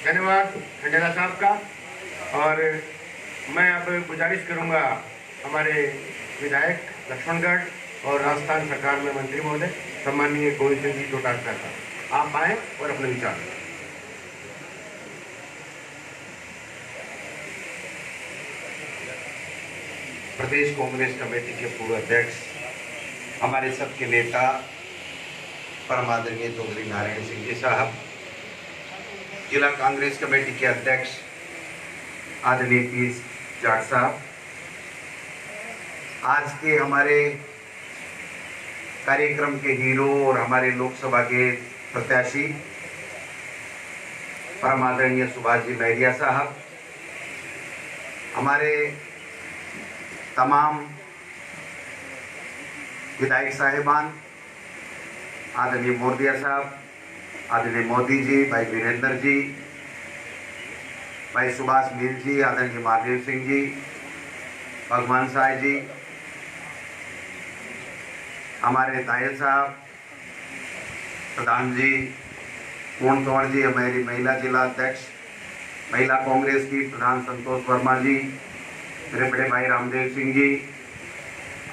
धन्यवाद खंडेला साहब का। और मैं अब गुजारिश करूंगा हमारे विधायक लक्ष्मणगढ़ और राजस्थान सरकार में मंत्री महोदय सम्माननीय गोविंद सिंह जी चौटाला साहब, आप आए और अपने विचार। प्रदेश कांग्रेस कमेटी के पूर्व अध्यक्ष, हमारे सबके नेता परम आदरणीय चौधरी नारायण सिंह जी साहब, जिला कांग्रेस कमेटी के अध्यक्ष आदरणीय पीस जाट साहब, आज के हमारे कार्यक्रम के हीरो और हमारे लोकसभा के प्रत्याशी परम आदरणीय सुभाष जी महरिया साहब, हमारे तमाम विधायक साहिबान, आदरणीय मोदिया साहब, आदरणीय मोदी जी, भाई वीरेंद्र जी, भाई सुभाष मील जी, आदरणीय महादेव सिंह जी, भगवान साय जी, हमारे तायल साहब, प्रधान जी, पूर्ण कंवर जी, हमारी महिला जिला अध्यक्ष महिला कांग्रेस की प्रधान संतोष वर्मा जी, मेरे बड़े भाई रामदेव सिंह जी,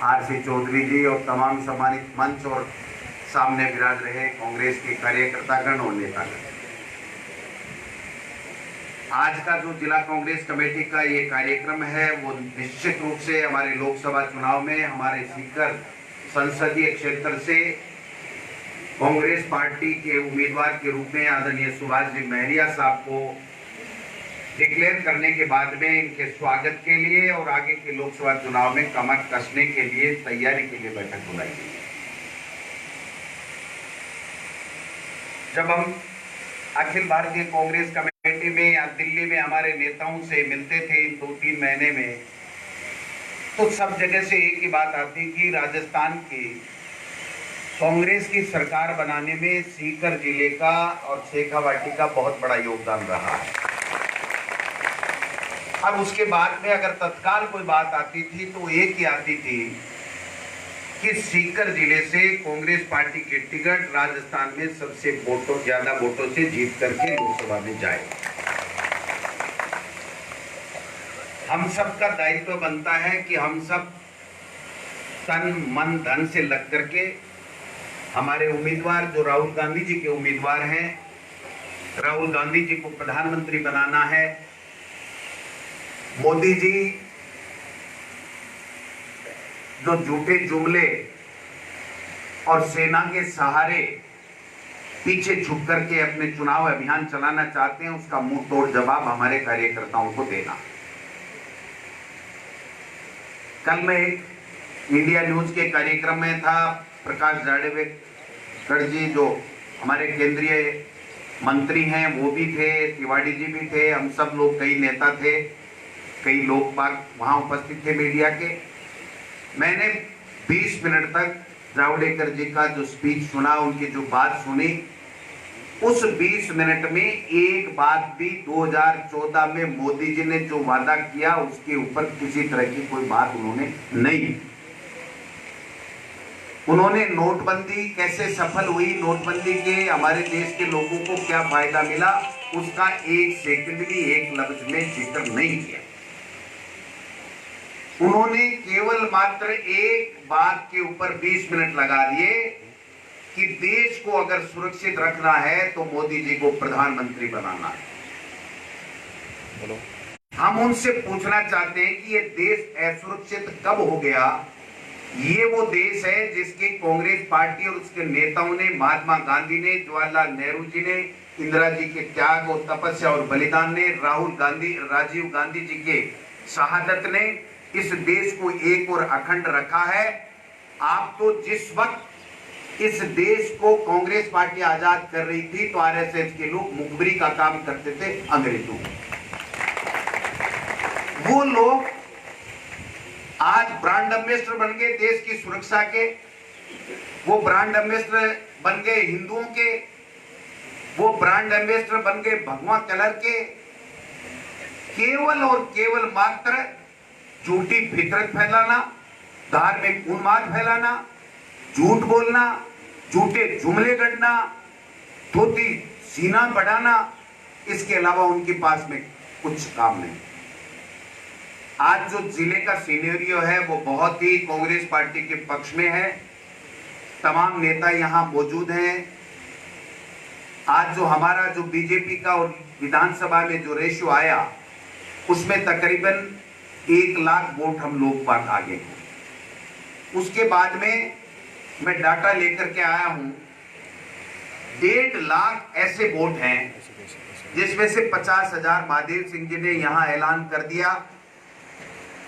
आरसी चौधरी जी और तमाम सम्मानित मंच और सामने विराज रहे कांग्रेस के कार्यकर्तागण और नेतागण। आज का जो जिला कांग्रेस कमेटी का ये कार्यक्रम है वो निश्चित रूप से हमारे लोकसभा चुनाव में हमारे सीकर संसदीय क्षेत्र से कांग्रेस पार्टी के उम्मीदवार के रूप में आदरणीय सुभाष जी महरिया साहब को डिक्लेयर करने के बाद में इनके स्वागत के लिए और आगे के लोकसभा चुनाव में कमर कसने के लिए तैयारी के लिए बैठक बुलाई गई। जब हम अखिल भारतीय कांग्रेस कमेटी में या दिल्ली में हमारे नेताओं से मिलते थे इन 2-3 महीने में, तो सब जगह से एक ही बात आती कि राजस्थान की कांग्रेस की सरकार बनाने में सीकर जिले का और शेखावाटी का बहुत बड़ा योगदान रहा है। अब उसके बाद में अगर तत्काल कोई बात आती थी तो एक ही आती थी कि सीकर जिले से कांग्रेस पार्टी के टिकट राजस्थान में सबसे ज्यादा वोटों से जीत करके लोकसभा में जाए। हम सब का दायित्व बनता है कि हम सब तन मन धन से लग करके हमारे उम्मीदवार जो राहुल गांधी जी के उम्मीदवार हैं, राहुल गांधी जी को प्रधानमंत्री बनाना है। मोदी जी जो झूठे जुमले और सेना के सहारे पीछे झुक करके अपने चुनाव अभियान चलाना चाहते हैं, उसका मुंह तोड़ जवाब हमारे कार्यकर्ताओं को देना। कल मैं एक इंडिया न्यूज के कार्यक्रम में था, प्रकाश जावड़ेकर जी जो हमारे केंद्रीय मंत्री हैं वो भी थे, तिवारी जी भी थे, हम सब लोग कई नेता थे, कई लोग बाग वहां उपस्थित थे मीडिया के। मैंने 20 मिनट तक जावड़ेकर जी का जो स्पीच सुना, उनकी जो बात सुनी, उस 20 मिनट में एक बात भी 2014 में मोदी जी ने जो वादा किया उसके ऊपर किसी तरह की कोई बात उन्होंने नहीं। उन्होंने नोटबंदी कैसे सफल हुई, नोटबंदी के हमारे देश के लोगों को क्या फायदा मिला, उसका एक सेकंड भी एक लफ्ज में जिक्र नहीं किया। उन्होंने केवल मात्र एक बात के ऊपर 20 मिनट लगा दिए कि देश को अगर सुरक्षित रखना है तो मोदी जी को प्रधानमंत्री बनाना है। हम उनसे पूछना चाहते हैं कि ये देश असुरक्षित कब हो गया? ये वो देश है जिसकी कांग्रेस पार्टी और उसके नेताओं ने, महात्मा गांधी ने, जवाहरलाल नेहरू जी ने, इंदिरा जी के त्याग और तपस्या और बलिदान ने, राजीव गांधी जी के शहादत ने इस देश को एक और अखंड रखा है। आप तो जिस वक्त इस देश को कांग्रेस पार्टी आजाद कर रही थी तो आरएसएस के लोग मुखबिरी का काम करते थे अंग्रेजों। वो लोग आज ब्रांड एम्बेसडर बन गए देश की सुरक्षा के, वो ब्रांड एम्बेसडर बन गए हिंदुओं के, वो ब्रांड एम्बेसडर बन गए भगवा कलर के, केवल और केवल मात्र झूठी फितरत फैलाना, धार्मिक उन्माद फैलाना, झूठ बोलना, झूठे जुमले गढ़ना, धोती सीना बढ़ाना, इसके अलावा उनके पास में कुछ काम नहीं। आज जो जिले का सिनेरियो है वो बहुत ही कांग्रेस पार्टी के पक्ष में है। तमाम नेता यहां मौजूद हैं। आज जो हमारा जो बीजेपी का और विधानसभा में जो रेशियो आया उसमें तकरीबन 1 लाख वोट हम लोग बात आगे हैं। उसके बाद में मैं डाटा लेकर के आया हूं, 1.5 लाख ऐसे वोट हैं जिसमें से 50,000 महादेव सिंह जी ने यहां ऐलान कर दिया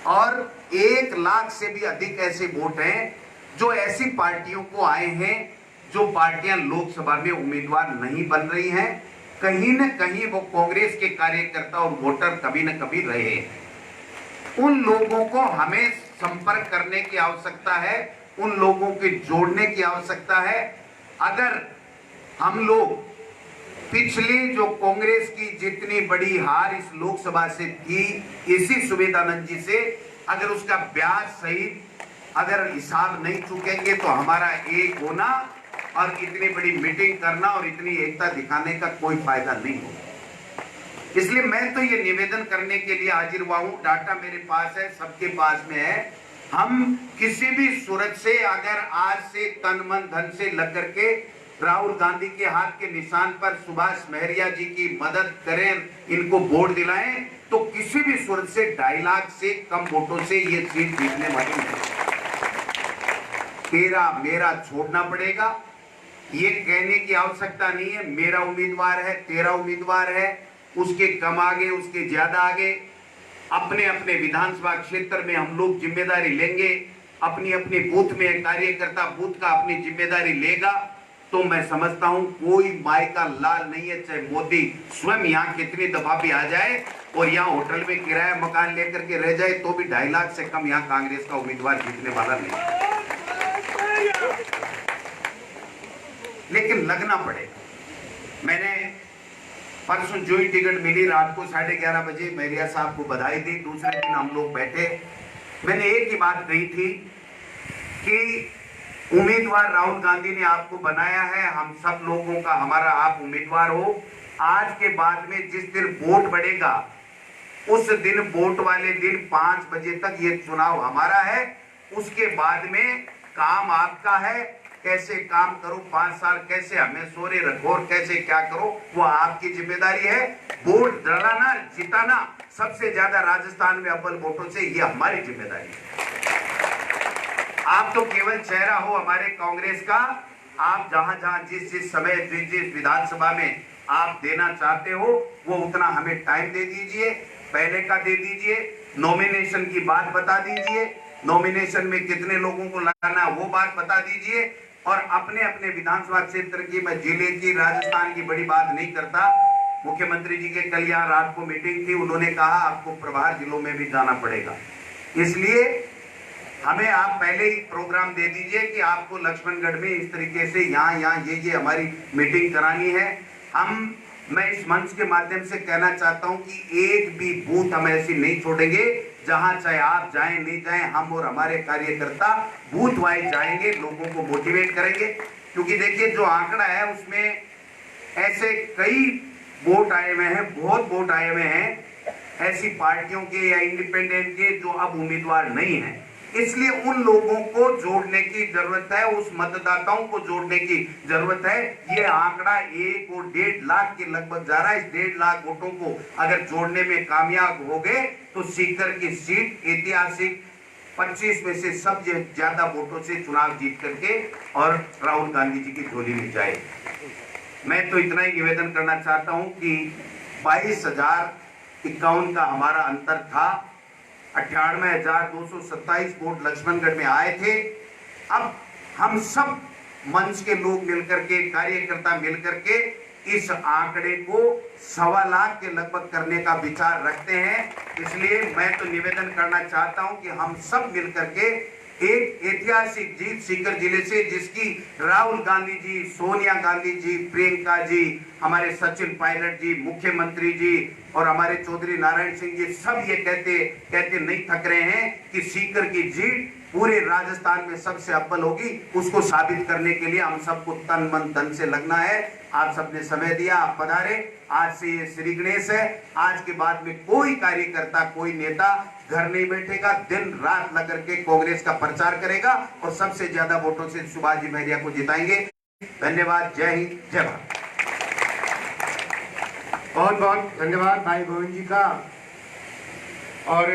और 1 लाख से भी अधिक ऐसे वोट हैं जो ऐसी पार्टियों को आए हैं जो पार्टियां लोकसभा में उम्मीदवार नहीं बन रही हैं। कहीं न कहीं वो कांग्रेस के कार्यकर्ता और वोटर कभी न कभी रहे हैं। उन लोगों को हमें संपर्क करने की आवश्यकता है, उन लोगों के जोड़ने की आवश्यकता है। अगर हम लोग पिछली जो कांग्रेस की जितनी बड़ी हार इस लोकसभा से थी इसी सुविधानंद जी से, अगर उसका ब्याज सहित अगर हिसाब नहीं चुकेंगे तो हमारा एक होना और इतनी बड़ी मीटिंग करना और इतनी एकता दिखाने का कोई फायदा नहीं होगा। इसलिए मैं तो ये निवेदन करने के लिए हाजिर हुआ हूं। डाटा मेरे पास है, सबके पास में है। हम किसी भी सूरत से अगर आज से तन मन धन से लग करके राहुल गांधी के हाथ के निशान पर सुभाष महरिया जी की मदद करें, इनको वोट दिलाएं, तो किसी भी सूरत से 2.5 लाख से कम वोटों से ये सीट जीतने वाली नहीं। तेरा मेरा छोड़ना पड़ेगा, ये कहने की आवश्यकता नहीं है मेरा उम्मीदवार है, तेरा उम्मीदवार है, उसके कम आगे, उसके ज्यादा आगे। अपने अपने विधानसभा क्षेत्र में हम लोग जिम्मेदारी लेंगे, अपनी अपनी बूथ में कार्यकर्ता बूथ का अपनी जिम्मेदारी लेगा। तो मैं समझता हूं कोई माई का लाल नहीं है, चाहे मोदी स्वयं यहाँ कितनी दफा भी आ जाए और यहाँ होटल में किराया मकान लेकर के रह जाए तो भी 2.5 लाख से कम यहाँ कांग्रेस का उम्मीदवार जीतने वाला नहीं। लेकिन लगना पड़ेगा। मैंने परसों जो ही टिकट मिली रात को 11:30 बजे महरिया साहब को बधाई दी। दूसरे दिन हम लोग बैठे, मैंने एक ही बात कही थी कि उम्मीदवार राहुल गांधी ने आपको बनाया है, हम सब लोगों का हमारा आप उम्मीदवार हो। आज के बाद में जिस दिन वोट बढ़ेगा उस दिन वोट वाले दिन 5 बजे तक ये चुनाव हमारा है। उसके बाद में काम आपका है, कैसे काम करो, 5 साल कैसे हमें सोरे रखो और कैसे क्या करो वो आपकी जिम्मेदारी है। वोट डलाना जिताना सबसे ज्यादा राजस्थान में अव्वल वोटों से, ये हमारी जिम्मेदारी है। आप तो केवल चेहरा हो हमारे कांग्रेस का। आप जहां जहां जिस जिस समय जिस जिस विधानसभा में आप देना चाहते हो वो उतना हमें टाइम दे दीजिए, पहले का दे दीजिए। नॉमिनेशन की बात बता दीजिए, नॉमिनेशन में कितने लोगों को लाना वो बात बता दीजिए। और अपने अपने विधानसभा क्षेत्र की, मैं जिले की, राजस्थान की बड़ी बात नहीं करता। मुख्यमंत्री जी के कल यहाँ रात को मीटिंग थी, उन्होंने कहा आपको प्रभार जिलों में भी जाना पड़ेगा। इसलिए हमें आप पहले ही प्रोग्राम दे दीजिए कि आपको लक्ष्मणगढ़ में इस तरीके से यहाँ ये हमारी मीटिंग करानी है। मैं इस मंच के माध्यम से कहना चाहता हूं कि एक भी बूथ हम ऐसी नहीं छोड़ेंगे जहां चाहे आप जाएं नहीं जाएं, हम और हमारे कार्यकर्ता बूथ वाइज जाएंगे, लोगों को मोटिवेट करेंगे। क्योंकि देखिए जो आंकड़ा है उसमें ऐसे कई वोट आए हुए हैं, बहुत वोट आए हुए हैं ऐसी पार्टियों के या इंडिपेंडेंट के जो अब उम्मीदवार नहीं है। इसलिए उन लोगों को जोड़ने की जरूरत है, उस मतदाताओं को जोड़ने की जरूरत है। ये आंकड़ा 1 और 1.5 लाख के लगभग जा रहा है। इस 1.5 लाख वोटों को अगर जोड़ने में कामयाब हो गए तो सीकर की सीट ऐतिहासिक 25 में से सबसे ज्यादा वोटों से चुनाव जीत करके और राहुल गांधी जी की झोली में जाए। मैं तो इतना ही निवेदन करना चाहता हूं कि 22,051 का हमारा अंतर था, 98,227 वोट लक्ष्मणगढ़ में आए थे। अब हम सब मंच के लोग मिलकर के, कार्यकर्ता मिलकर के इस आंकड़े को 1.25 लाख के लगभग करने का विचार रखते हैं। इसलिए मैं तो निवेदन करना चाहता हूं कि हम सब मिलकर के एक ऐतिहासिक जीत सीकर जिले से, जिसकी राहुल गांधी जी, सोनिया गांधी जी, प्रियंका जी, हमारे सचिन पायलट जी, मुख्यमंत्री जी और हमारे चौधरी नारायण सिंह जी सब ये कहते नहीं थक रहे हैं कि सीकर की जीत पूरे राजस्थान में सबसे अव्वल होगी। उसको साबित करने के लिए हम सबको तन मन धन से लगना है। आप सबने समय दिया, आप पधारे। आज से ये श्री गणेश है। आज के बाद में कोई कार्यकर्ता, कोई नेता घर नहीं बैठेगा, दिन रात लग करके कांग्रेस का प्रचार करेगा और सबसे ज्यादा वोटों से सुभाष जी महरिया को जिताएंगे। धन्यवाद। जय हिंद, जय भारत। बहुत बहुत धन्यवाद भाई गोविंद जी का। और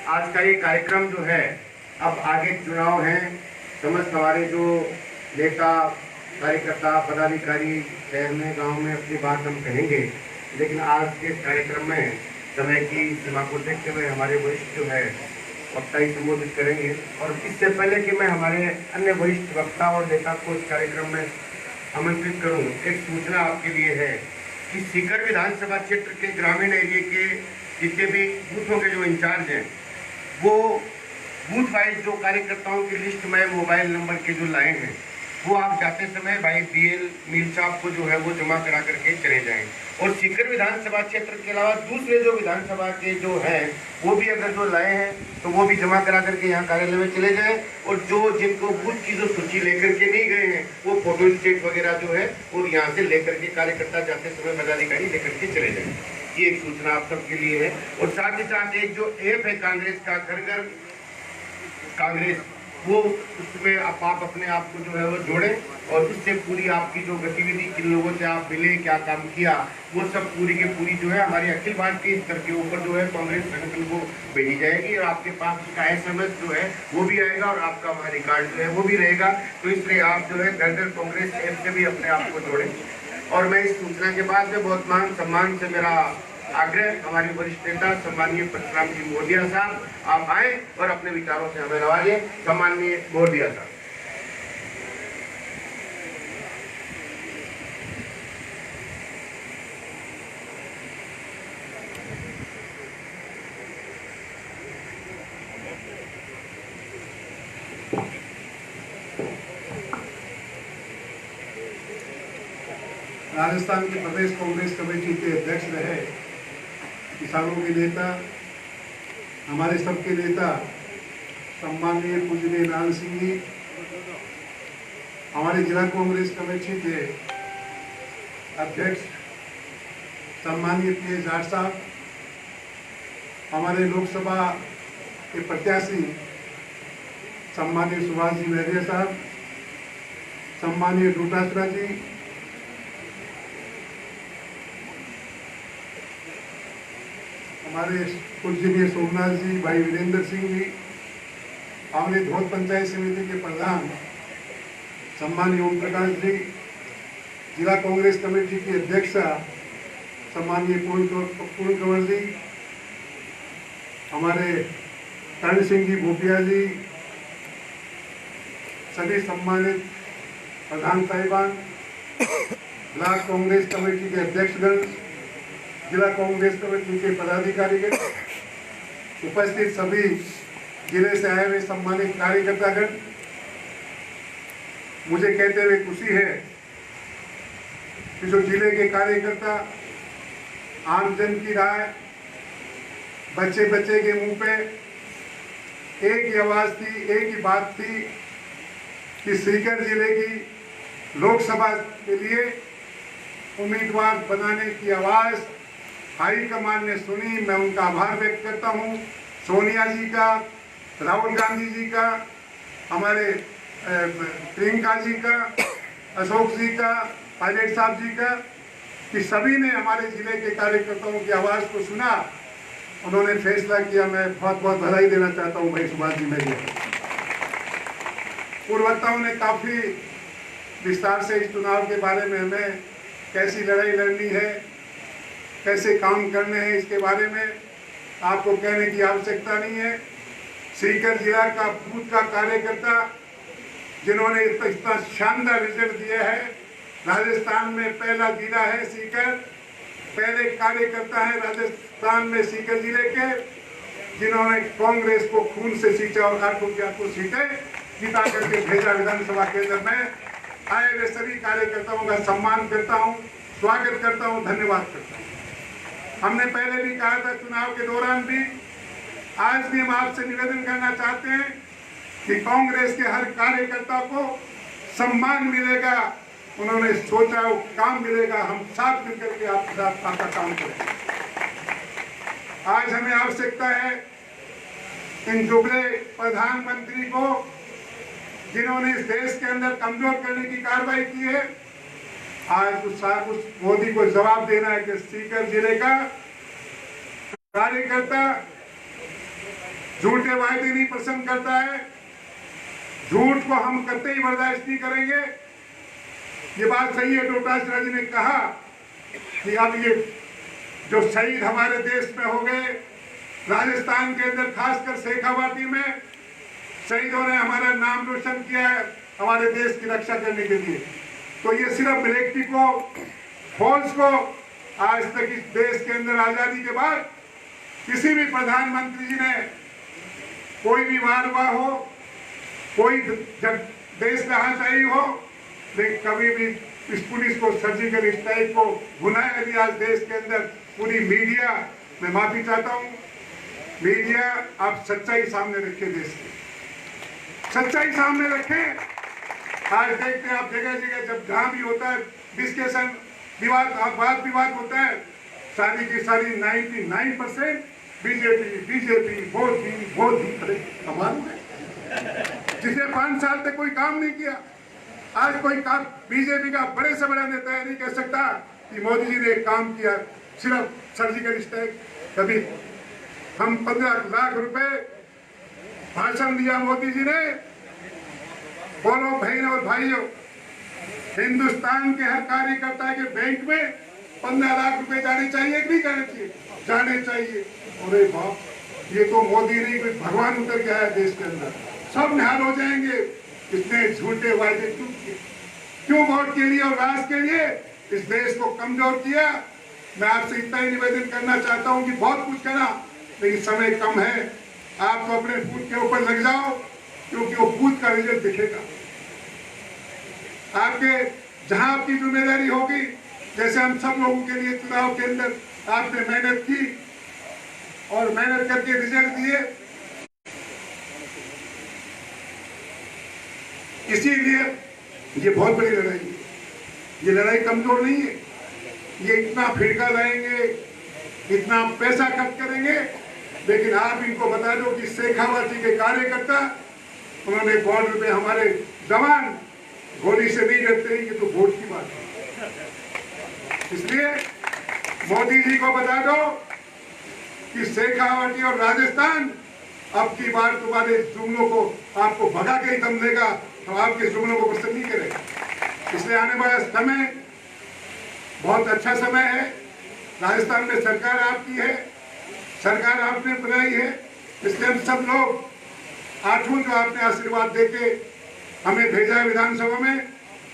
आज का ये कार्यक्रम जो है, अब आगे चुनाव हैं, समस्त हमारे जो नेता, कार्यकर्ता, पदाधिकारी शहर में, गांव में अपनी बात हम कहेंगे, लेकिन आज के कार्यक्रम में समय की सीमा को देखते हुए हमारे वरिष्ठ जो है वक्ता ही संबोधित करेंगे। और इससे पहले कि मैं हमारे अन्य वरिष्ठ वक्ता और नेता को इस कार्यक्रम में आमंत्रित करूं, एक सूचना आपके लिए है कि सीकर विधानसभा क्षेत्र के ग्रामीण एरिया के जितने भी बूथों के जो इंचार्ज हैं, वो बूथ वाइज जो कार्यकर्ताओं की लिस्ट में मोबाइल नंबर के जो लाइन है, वो आप जाते समय भाई BL मील साहब को जो है वो जमा करा करके चले जाएं। और सीकर विधानसभा क्षेत्र के अलावा दूसरे जो विधानसभा के जो हैं, वो भी अगर जो लाए हैं तो वो भी जमा करा करके यहाँ कार्यालय में चले जाएं। और जो जिनको बूथ की जो सूची लेकर के नहीं गए हैं, वो फोटो स्टेट वगैरह जो है वो यहाँ से लेकर के कार्यकर्ता जाते समय पदाधिकारी लेकर के चले जाएं। ये एक सूचना आप सबके लिए है। और साथ ही साथ एक जो ऐप है कांग्रेस का, घर घर कांग्रेस, वो उसमें आप अपने आप को जो है वो जोड़ें और उससे पूरी आपकी जो गतिविधि, किन लोगों से आप मिले, क्या काम किया, वो सब पूरी की पूरी जो है हमारी अखिल भारतीय स्तर के ऊपर जो है कांग्रेस संगठन को भेजी जाएगी। और आपके पास उसका SMS जो है वो भी आएगा और आपका वहाँ रिकॉर्ड जो है वो भी रहेगा। तो इसलिए आप जो है घर घर कांग्रेस ऐप से भी अपने आप को जोड़ें। और मैं इस सूचना के बाद में बहुत मान सम्मान से मेरा आग्रह, हमारे वरिष्ठ नेता सम्मानीय परशुराम जी मोदिया साहब, आप आए और अपने विचारों से हमें नवाजिए। सम्मानीय मोदिया साहब। राजस्थान के प्रदेश कांग्रेस कमेटी के अध्यक्ष रहे, किसानों के नेता, हमारे सबके नेता सम्माननीय पूजनीय नारायण सिंह जी, हमारे जिला कांग्रेस कमेटी के अध्यक्ष सम्माननीय PA जाट साहब, हमारे लोकसभा के प्रत्याशी सम्माननीय सुभाष जी महरिया साहब, सम्माननीय डोटासरा जी, हमारे पूजनीय सोमनाथ जी, भाई वीरेंद्र सिंह जी, हमारे धौत पंचायत समिति के प्रधान सम्मानीय ओम प्रकाश जी, जिला कांग्रेस कमेटी की अध्यक्षा सम्मानीय पूर्ण कंवर जी, हमारे कर्ण सिंह जी भोपिया जी, सभी सम्मानित प्रधान साहिबान, ब्लॉक कांग्रेस कमेटी के अध्यक्षगण, जिला कांग्रेस कमेटी के पदाधिकारीगण, उपस्थित सभी जिले से आए हुए सम्मानित कार्यकर्तागण, मुझे कहते हुए खुशी है कि जो जिले के कार्यकर्ता, आमजन की राय, बच्चे बच्चे के मुंह पे एक ही आवाज थी, एक ही बात थी कि सीकर जिले की लोकसभा के लिए उम्मीदवार बनाने की आवाज हाईकमान ने सुनी। मैं उनका आभार व्यक्त करता हूं, सोनिया जी का, राहुल गांधी जी का, हमारे प्रियंका जी का, अशोक जी का, पायलट साहब जी का, कि सभी ने हमारे जिले के कार्यकर्ताओं की आवाज़ को सुना, उन्होंने फैसला किया। मैं बहुत बहुत बधाई देना चाहता हूं भाई सुभाष जी मेरे। पूर्ववक्ताओं ने काफ़ी विस्तार से इस चुनाव के बारे में हमें कैसी लड़ाई लड़नी है, कैसे काम करने हैं, इसके बारे में आपको कहने की आवश्यकता नहीं है। सीकर जिला का बूथ का कार्यकर्ता जिन्होंने इतना शानदार रिजल्ट दिया है, राजस्थान में पहला जिला है सीकर, पहले कार्यकर्ता है राजस्थान में सीकर जिले के जिन्होंने कांग्रेस को खून से सींचा और आंखों की आंखों सींचे जिता करके भेजा विधानसभा केंद्र में। आए हुए सभी कार्यकर्ताओं का सम्मान करता हूं, स्वागत करता हूं, धन्यवाद करता हूं। हमने पहले भी कहा था, चुनाव के दौरान भी, आज भी हम आपसे निवेदन करना चाहते हैं कि कांग्रेस के हर कार्यकर्ता को सम्मान मिलेगा, उन्होंने सोचा वो काम मिलेगा, हम साथ मिलकर के आपके साथ आपका काम करें। आज हमें आवश्यकता है इन दुबले प्रधानमंत्री को, जिन्होंने इस देश के अंदर कमजोर करने की कार्रवाई की है, आज उस मोदी को जवाब देना है कि सीकर जिले का कार्यकर्ता झूठे वायदे नहीं पसंद करता है, झूठ को हम कतई बर्दाश्त नहीं करेंगे। ये बात सही है, डोटासरा जी ने कहा कि अब ये जो शहीद हमारे देश में हो गए, राजस्थान के अंदर खासकर शेखावाटी में शहीदों ने हमारा नाम रोशन किया है हमारे देश की रक्षा करने के लिए। तो ये सिर्फ मिलिट्री को, फौज को, आज तक इस देश के अंदर आजादी के बाद किसी भी प्रधानमंत्री जी ने कोई भी वार हुआ हो, कोई जब देश नहाशाही हो, लेकिन कभी भी इस पुलिस को सर्जिकल स्ट्राइक को भुनाया दिया आज देश के अंदर। पूरी मीडिया, मैं माफी चाहता हूँ, मीडिया आप सच्चाई सामने रखें, देश की सच्चाई सामने रखें। आज देखते हैं आप जगह जगह जब जहाँ भी होता है डिस्कशन, वाद विवाद होता है, सारी की सारी 99% बीजेपी मोदी अरे जिसने 5 साल तक कोई काम नहीं किया, आज कोई काम बीजेपी का बड़े से बड़ा नेता नहीं कह सकता कि मोदी जी ने एक काम किया, सिर्फ सर्जिकल स्ट्राइक। कभी हम 15 लाख रुपए भाषण दिया मोदी जी ने। बोलो बहनों और भाइयों, हिंदुस्तान के हर कार्यकर्ता के बैंक में 15 लाख रुपए जाने चाहिए कि नहीं जाने चाहिए? जाने चाहिए। अरे बाप, ये तो मोदी नहीं, कोई भगवान उतर के आया देश के अंदर, सब निहाल हो जाएंगे। इतने झूठे वायदे क्यों किए? क्यों वोट के लिए और राज के लिए इस देश को कमजोर किया? मैं आपसे इतना ही निवेदन करना चाहता हूं कि बहुत कुछ करा, लेकिन समय कम है। आप तो अपने बूथ के ऊपर लग जाओ, क्योंकि वो बूथ का रिजल्ट दिखेगा। आपके जहां आपकी जिम्मेदारी होगी, जैसे हम सब लोगों के लिए चुनाव के अंदर आपने मेहनत की और मेहनत करके रिजल्ट दिए, इसीलिए ये बहुत बड़ी लड़ाई है। ये लड़ाई कमजोर नहीं है। ये इतना फिरका लाएंगे, इतना पैसा खर्च करेंगे, लेकिन आप इनको बता दो कि शेखावाटी के कार्यकर्ता, उन्होंने बॉर्डर पे हमारे जवान गोली से नहीं डरते, ये तो वोट की बात है। इसलिए मोदी जी को बता दो कि शेखावाटी और राजस्थान अब की बार तुम्हारे जुमलों को आपको भगा के ही दम देगा, तो आपके जुमलों को पसंद नहीं करेगा। इसलिए आने वाला समय बहुत अच्छा समय है। राजस्थान में सरकार आपकी है, सरकार आपने बनाई है, इसलिए हम सब लोग 8 जो आपने आशीर्वाद देके हमें भेजा है विधानसभा में,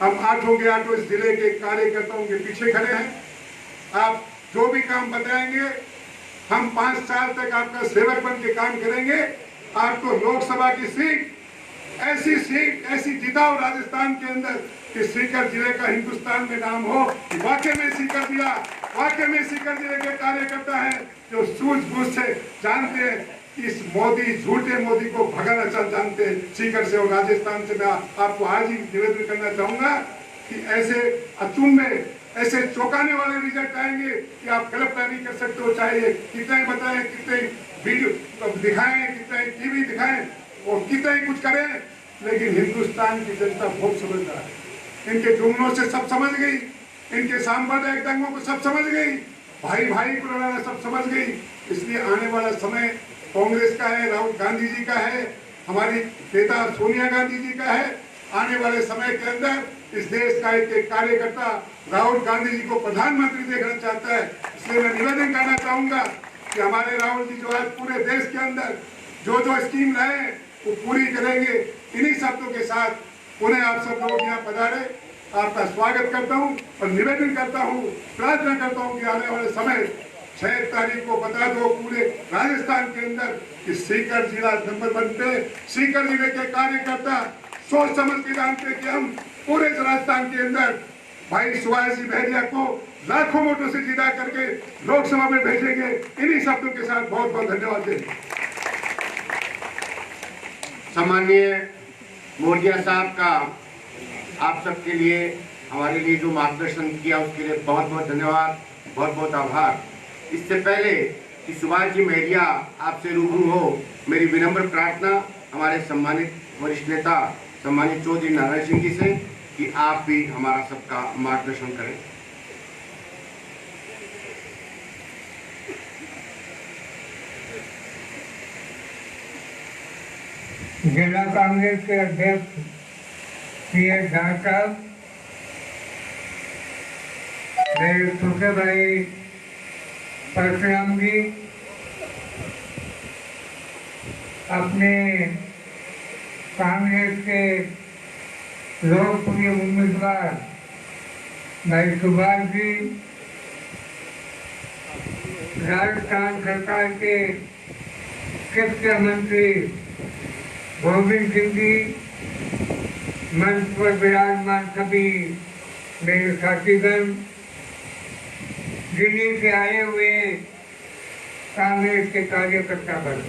हम 8 के 8 इस जिले के कार्यकर्ताओं के पीछे खड़े हैं। आप जो भी काम बताएंगे, हम 5 साल तक आपका सेवक बन के काम करेंगे। आपको लोकसभा की सीट ऐसी जिताओ राजस्थान के अंदर कि सीकर जिले का हिंदुस्तान में नाम हो, वाकई में सीकर जिले के कार्यकर्ता हैं जो सूझबूझ से जानते हैं कि इस झूठे मोदी को भगाना जानते हैं सीकर से और राजस्थान से। मैं आपको आज ही निवेदन करना चाहूंगा कि ऐसे अचूमे, ऐसे चौंकाने वाले रिजल्ट आएंगे कि आप कल्पना नहीं कर सकते हो। चाहे कितने बताएं, कितने वीडियो दिखाएं, कितने टीवी दिखाएं और कितने कुछ करें, लेकिन हिंदुस्तान की जनता बहुत समझदार है। इनके जुमलों से सब समझ गई, इनके सांप्रदायिक दंगों को सब समझ गई, भाई भाई को लड़ाना सब समझ गई। इसलिए आने वाला समय कांग्रेस का है, राहुल गांधी जी का है, हमारी नेता सोनिया गांधी जी का है। आने वाले समय के अंदर इस देश का एक कार्यकर्ता राहुल गांधी जी को प्रधानमंत्री देखना चाहता है। इसलिए मैं निवेदन करना चाहूंगा कि हमारे राहुल जी जो आज पूरे देश के अंदर जो स्कीम लाए वो पूरी करेंगे। इन्हीं शब्दों के साथ उन्हें आप सब लोग यहाँ पधारे, आपका स्वागत करता हूँ और निवेदन करता हूँ, प्रार्थना करता हूँ कि आने वाले समय 6 तारीख को बता दो पूरे राजस्थान के अंदर कि सीकर जिला नंबर 1 पे। सीकर जिले के कार्यकर्ता सोच समझ के जानते कि हम पूरे राजस्थान के अंदर भाई सुभाष जी बहरिया को लाखों वोटों से जीता करके लोकसभा में भेजेंगे। इन्हीं शब्दों के साथ बहुत बहुत धन्यवाद देंगे। सम्माननीय मोदिया साहब का आप सबके लिए हमारे लिए जो मार्गदर्शन किया उसके लिए बहुत बहुत धन्यवाद, बहुत बहुत आभार। इससे पहले कि सुभाष जी महरिया आपसे रूबरू हो, मेरी विनम्र प्रार्थना हमारे सम्मानित वरिष्ठ नेता सम्मानित चौधरी नारायण सिंह जी से कि आप भी हमारा सबका मार्गदर्शन करें। जिला कांग्रेस के अध्यक्ष PS झा साहब, मेरे छोटे भाई परशुराम जी, अपने कांग्रेस के लोकप्रिय उम्मीदवार भाई सुभाष जी, राजस्थान सरकार के शिक्षा मंत्री गोविंद सिंह जी, मंच पर विराजमान सभी मेरे साथीगण, दिल्ली से आए हुए कांग्रेस के कार्यकर्ता वर्ग,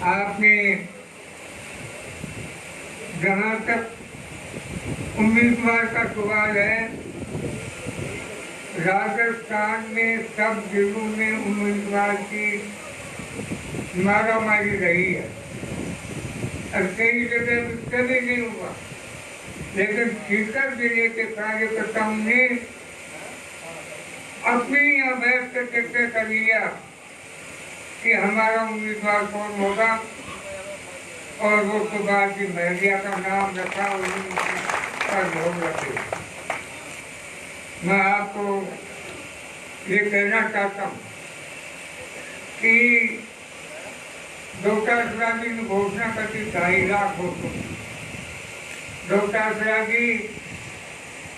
आपने जहाँ तक उम्मीदवार का सवाल है, राजस्थान में सब जिलों में उम्मीदवार की मारामारी रही है और कई जगह कभी नहीं हुआ, लेकिन सीकर जिले के कार्यकर्ताओं ने अपनी यहाँ बैठ कर तय कर लिया कि हमारा उम्मीदवार कौन होगा और वो सुभाष जी महरिया का नाम रखा, और लोग रखे। मैं आपको ये कहना चाहता हूँ कि डॉक्टर सराजी ने घोषणा कर दी 2.5 लाख वोटों। डॉक्टर सराजी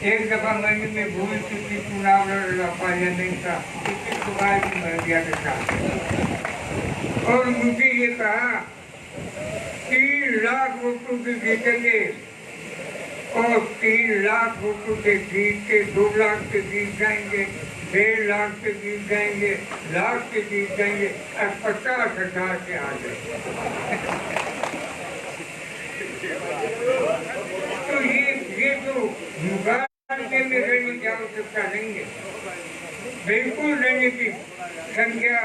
एक दफा मैंने में भूल चुकी चुनाव लड़ पाया नहीं था, इसके सुभाष जी महरिया के साथ, और मुझे ये कहा 3 लाख वोटों से जीतेंगे और 3 लाख वोटों से जीत के 2 लाख से जीत जाएंगे, 1.5 लाख से जीत जाएंगे, लाख से जीत जाएंगे और 50,000 से आ जाएंगे। तो ये जो मुकाबले में रहने की आवश्यकता नहीं है, बिल्कुल रहने की संख्या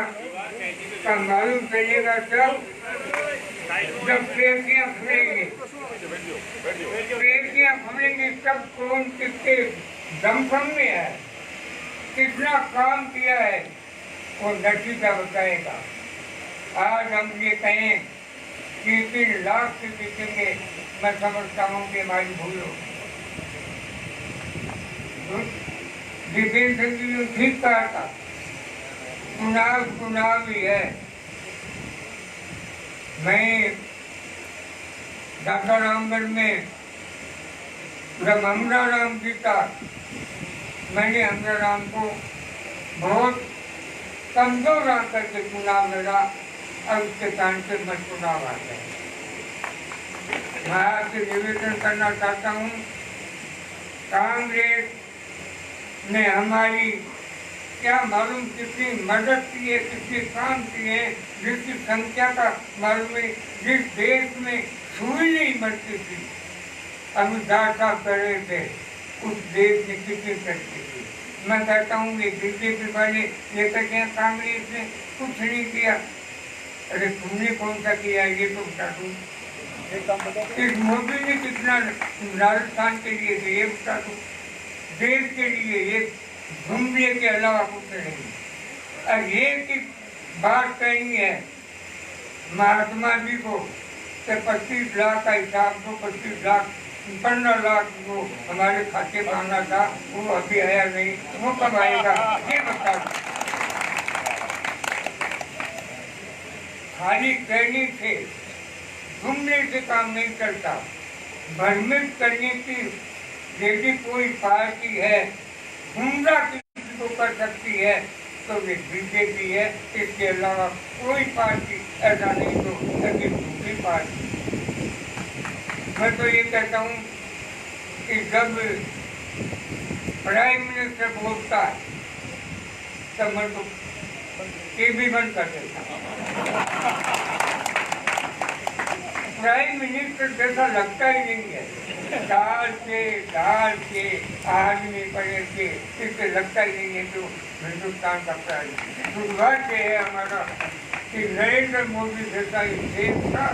का मालूम चलेगा तब जब पेशियां खुलेंगे, पेशियां खुलेंगी तब कौन किसके दमखम में है, कितना काम किया है, वो नतीजा बताएगा। आज हम ये कहें कि 3 लाख से जीतेंगे, मैं समझता हूँ कि हमारी भूल हो। जितेंद्र जी ने ठीक कहा था, चुनाव ही है। मैं डॉक्टर रामगढ़ में जब हमरा राम जीता, मैंने हमरा राम को बहुत कमजोर आकर के चुनाव लड़ा और उसके कारण से मैं चुनाव आ गया। मैं आपसे निवेदन करना चाहता हूँ, कांग्रेस ने हमारी क्या मालूम कितनी मदद की है, कितने काम किए, जिसकी संख्या का मालूम है। जिस देश में सुई नहीं मरती थी, अमिताभ साहब कर रहे थे, उस देश में कितनी तरक्की थी। मैं कहता हूँ ये बीजेपी वाले लेकर के कांग्रेस ने कुछ नहीं किया। अरे तुमने कौन सा किया ये तो बता दूँ। इस मोदी ने कितना राजस्थान के लिए ये बता दूँ। देश के लिए ये घूमने के अलावा कुछ नहीं। और ये की बात कहनी है महात्मा जी को कि 25 लाख का हिसाब दो, 25 लाख 15 लाख वो हमारे खाते में आना था, वो अभी आया नहीं, वो कब आएगा ये बता दो। खाली कहने से घूमने से काम नहीं करता। भ्रमित करने की यदि कोई पार्टी है, गुमराह किसी को कर सकती है तो ये बीजेपी है। इसके अलावा कोई पार्टी ऐसा नहीं तो ऐसी दूसरी पार्टी। मैं तो ये कहता हूँ कि जब प्राइम मिनिस्टर बोलता है तब मैं तो टीवी बंद कर देता हूँ। प्राइम मिनिस्टर जैसा लगता ही नहीं है। डाल के आदमी पड़े थे, इससे लगता ही नहीं है जो हिंदुस्तान का दुर्भाग्य है हमारा कि नरेंद्र मोदी जैसा इस देश का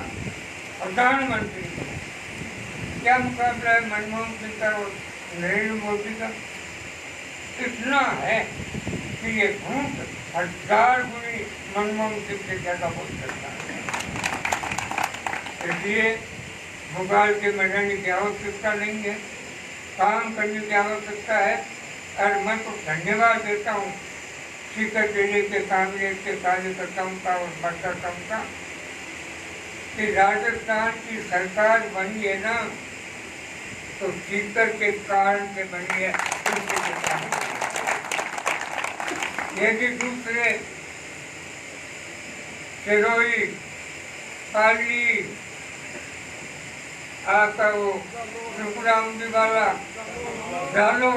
प्रधानमंत्री, क्या मुकाबला है मनमोहन सिंह का और नरेंद्र मोदी का? इतना है कि ये झूठ 1000 गुनी मनमोहन सिंह से ज्यादा बोल सकता है। इसलिए मुगाल के मनाने की आवश्यकता नहीं है, काम करने की आवश्यकता है। और मैं तो धन्यवाद देता हूँ सीकर जिले के कांग्रेस के कार्यकर्ताओं का और मतदाताओं का कि राजस्थान की सरकार बनी है ना तो सीकर के कारण से बनी है, यदि दूसरे सिरोही पाली आता वो सुखराम जी वाला डालो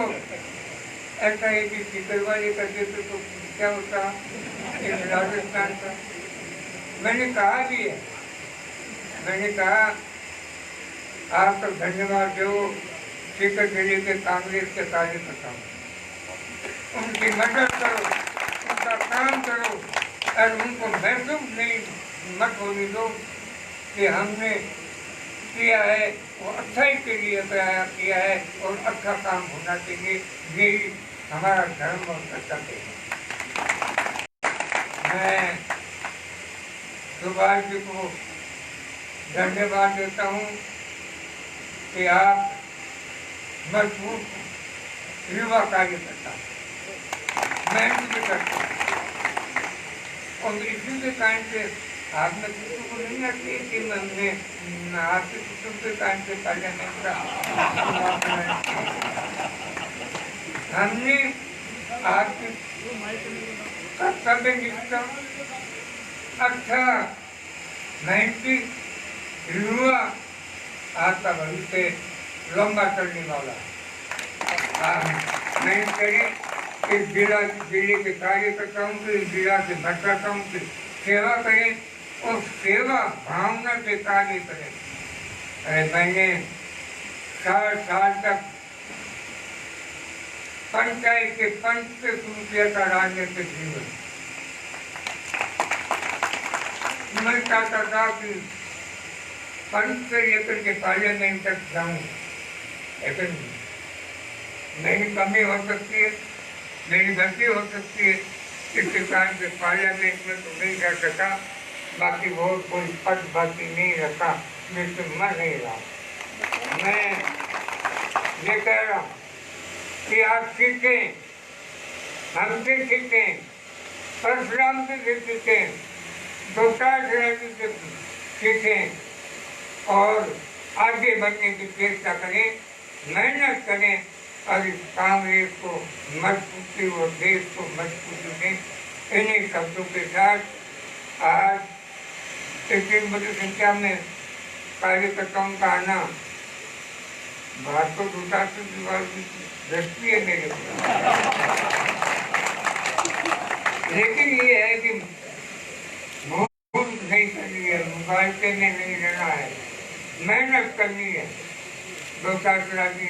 ऐसा है कि सीकर वाले करते तो क्या होता इस राजस्थान का? मैंने कहा भी है, मैंने कहा आप तो धन्यवाद दो सीकर जिले के कांग्रेस के कार्यकर्ताओं, उनकी मदद करो, उनका काम करो और उनको महसूस नहीं मत होने दो कि हमने किया है वो अच्छाई के लिए किया है और अच्छा काम होना चाहिए, यही हमारा धर्म और कर्तव्य है। मैं सुभाष जी को धन्यवाद देता हूँ कि आप मजबूत युवा कार्यकर्ता मेहनत भी करते हैं और इसी के कारण से आपने किसी को नहीं आती कि हमने आपके कुटुंब के कारण से पार्लियामेंट का हमने आपके कर्तव्य निष्ठा अच्छा मेहनती युवा आपका भविष्य लंबा चलने वाला मेहनत करें, इस जिले के कार्यकर्ताओं की, इस जिला के मतदाताओं की सेवा करें और सेवा भावना से कार्य करें। अरे मैंने 4 साल तक पंचायत के पंच से शुरू किया था राजनीतिक जीवन। मैं चाहता था कि पंच से लेकर के पार्लियामेंट तक जाऊं, लेकिन मेरी कमी हो सकती है, मेरी गलती हो सकती है, इसके कारण से पार्लियामेंट में तो नहीं रह सका, बाकी वो कोई पद बाकी नहीं रखा, लेकिन मैं नहीं रहा। मैं ये कह रहा हूँ कि आप सीखें, हमसे सीखें, परशुराम से सीखें, दोषाधरा से सीखें और आगे बढ़ने की चेष्टा करें, मेहनत करें और इस कांग्रेस को मजबूती और देश को मजबूती दें। इन्हीं शब्दों के साथ आज इतनी बड़ी संख्या में कार्यकर्ताओं का आना भारत दूसरा दृष्टि है मेरे को, लेकिन ये है कि भूल नहीं करनी है, मुकाबले में नहीं रहना है, मेहनत करनी है। दोषाधरा जी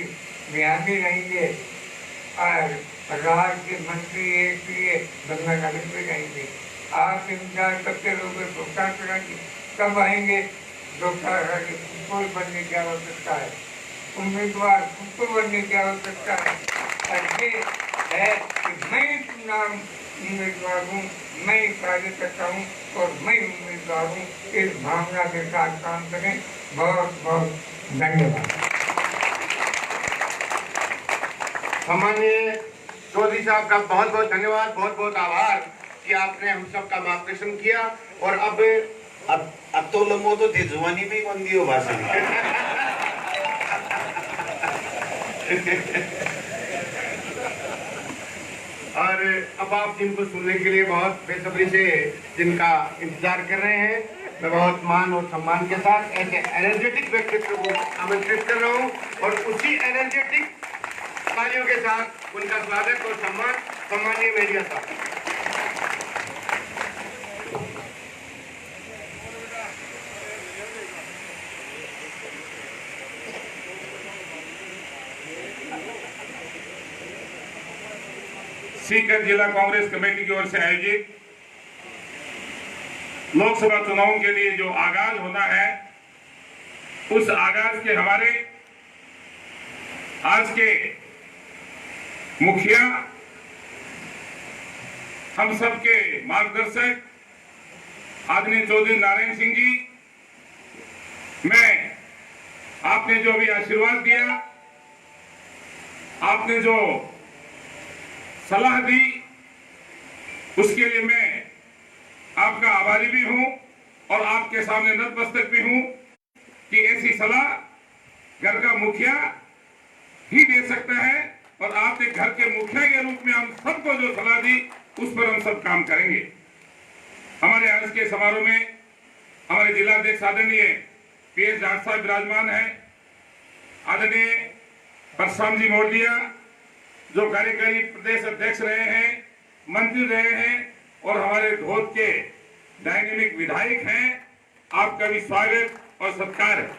यहाँ भी रहेंगे और राज्य के मंत्री एक लिए गंगानगर में रहेंगे। आप इंतजार करते रहोगे दोषाधरा जी कब आएंगे? दोषाधरा जी कुकुर बनने की आवश्यकता है, उम्मीदवार कुकुर बनने की आवश्यकता है। और ये है कि मैं नाम उम्मीदवार हूँ, मैं कार्यकर्ता हूँ और मैं उम्मीदवार हूँ। इस भावना के साथ काम करें। बहुत बहुत धन्यवाद। सामान्य चौधरी साहब का बहुत बहुत धन्यवाद, बहुत बहुत आभार कि आपने हम सब का मार्गदर्शन किया। और अब तो लंबो तो थे जुबानी में ही बन गई हो भाषण। और अब आप जिनको सुनने के लिए बहुत बेसब्री से जिनका इंतजार कर रहे हैं, मैं बहुत मान और सम्मान के साथ ऐसे एनर्जेटिक व्यक्तित्व को आमंत्रित कर रहा हूँ और उसी एनर्जेटिक तालियों के साथ उनका स्वागत और सम्मान सम्मानीय मेडिया साहब। सीकर जिला कांग्रेस कमेटी की ओर से आयोजित लोकसभा चुनाव के लिए जो आगाज होना है, उस आगाज के हमारे आज के मुखिया, हम सबके मार्गदर्शक आदरणीय चौधरी नारायण सिंह जी, मैं आपने जो भी आशीर्वाद दिया, आपने जो सलाह दी, उसके लिए मैं आपका आभारी भी हूं और आपके सामने नतमस्तक भी हूं कि ऐसी सलाह घर का मुखिया ही दे सकता है और आपने घर के मुखिया के रूप में हम सबको जो सलाह दी, उस पर हम सब काम करेंगे। हमारे आज के समारोह में हमारे जिला अध्यक्ष आदरणीय PS जाट साहब विराजमान है, आदरणीय परशुराम जी मोरदिया जो कार्यकारी प्रदेश अध्यक्ष रहे हैं, मंत्री रहे हैं और हमारे धोद के डायनेमिक विधायक हैं, आपका भी स्वागत और सत्कार है।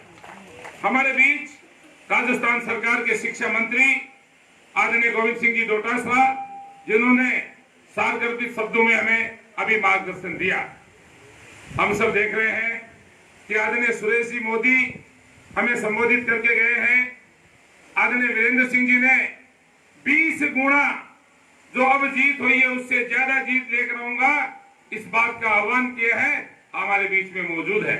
हमारे बीच राजस्थान सरकार के शिक्षा मंत्री आदरणीय गोविंद सिंह जी डोटासरा, जिन्होंने सारगर्भित शब्दों में हमें अभी मार्गदर्शन दिया। हम सब देख रहे हैं कि आदरणीय सुरेश जी मोदी हमें संबोधित करके गए हैं। आदरणीय वीरेंद्र सिंह जी ने 20 गुना जो अब जीत हुई है उससे ज्यादा जीत लेकर आऊंगा, इस बात का आह्वान किया है, हमारे बीच में मौजूद है।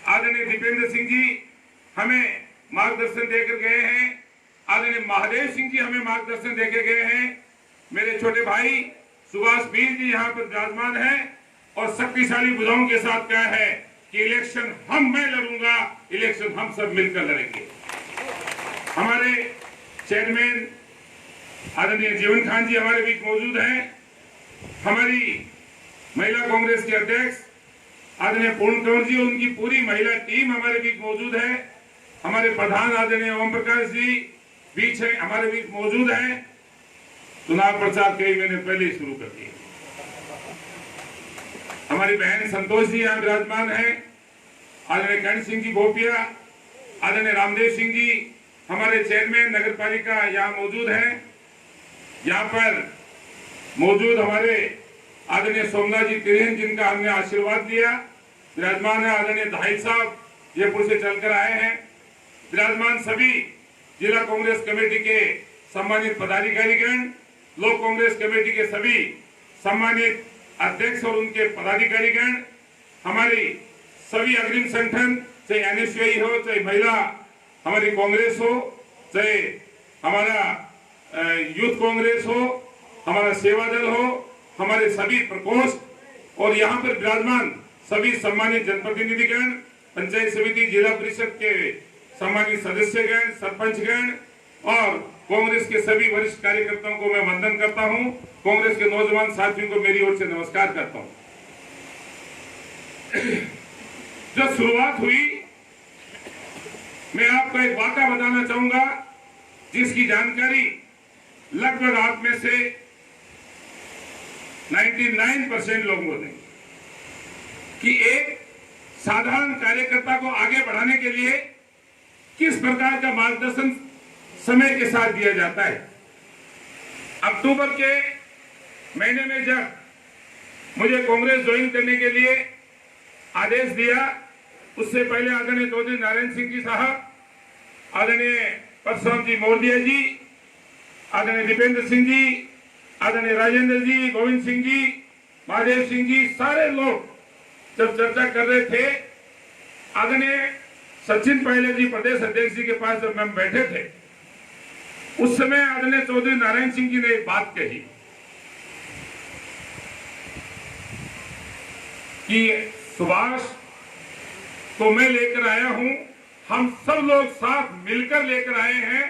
आदरणीय दीपेंद्र सिंह जी हमें मार्गदर्शन देकर गए हैं। आदरणीय महादेव सिंह जी हमें मार्गदर्शन देकर गए हैं। मेरे छोटे भाई सुभाष वीर जी यहाँ पर विराजमान है और शक्तिशाली भुजाओं के साथ क्या है कि इलेक्शन मैं लड़ूंगा, इलेक्शन हम सब मिलकर लड़ेंगे। हमारे चेयरमैन आदरणीय जीवन खान जी हमारे बीच मौजूद हैं। हमारी महिला कांग्रेस के अध्यक्ष आदरणीय पूर्ण कंवर जी, उनकी पूरी महिला टीम हमारे बीच मौजूद है। हमारे प्रधान आदरणीय ओम प्रकाश जी बीच है, हमारे बीच मौजूद है। चुनाव प्रचार कई महीने पहले ही शुरू कर दिया। हमारी बहन संतोष जी यहाँ विराजमान है। आदरणीय कर्ण सिंह जी भोपिया, आदरणीय रामदेव सिंह जी हमारे चेयरमैन नगर पालिका यहाँ मौजूद है। यहाँ पर मौजूद हमारे आदरणीय सोमनाथ जी तिरेन, जिनका हमने आशीर्वाद लिया, विराजमान है। आदरणीय धाई साहब जयपुर से चलकर आए हैं। विराजमान सभी जिला कांग्रेस कमेटी के सम्मानित पदाधिकारीगण, ब्लॉक कांग्रेस कमेटी के सभी सम्मानित अध्यक्ष और उनके पदाधिकारीगण, हमारी सभी अग्रिम संगठन, चाहे NSUI हो, चाहे महिला हमारी कांग्रेस हो, चाहे हमारा यूथ कांग्रेस हो, हमारा सेवा दल हो, हमारे सभी प्रकोष्ठ और यहाँ पर विराजमान सभी सम्मानित जनप्रतिनिधिगण, पंचायत समिति, जिला परिषद के सम्मानित सदस्यगण, सरपंचगण और कांग्रेस के सभी वरिष्ठ कार्यकर्ताओं को मैं वंदन करता हूं। कांग्रेस के नौजवान साथियों को मेरी ओर से नमस्कार करता हूं। जो शुरुआत हुई, मैं आपको एक वाक़या बताना चाहूंगा जिसकी जानकारी लगभग आप में से 99% लोगों ने, कि एक साधारण कार्यकर्ता को आगे बढ़ाने के लिए किस प्रकार का मार्गदर्शन समय के साथ दिया जाता है। अक्टूबर के महीने में जब मुझे कांग्रेस ज्वाइन करने के लिए आदेश दिया, उससे पहले आदरणीय चौधरी नारायण सिंह जी साहब, आदरणीय परशुराम जी मोरदिया जी, आदरणीय दीपेंद्र सिंह जी, आदरणीय राजेंद्र जी, गोविंद सिंह जी, महादेव सिंह जी, सारे लोग जब चर्चा कर रहे थे, आदरणीय सचिन पायलट जी प्रदेश अध्यक्ष जी के पास जब हम बैठे थे, उस समय आदरणीय चौधरी नारायण सिंह जी ने एक बात कही कि सुभाष तो मैं लेकर आया हूं, हम सब लोग साथ मिलकर लेकर आए हैं।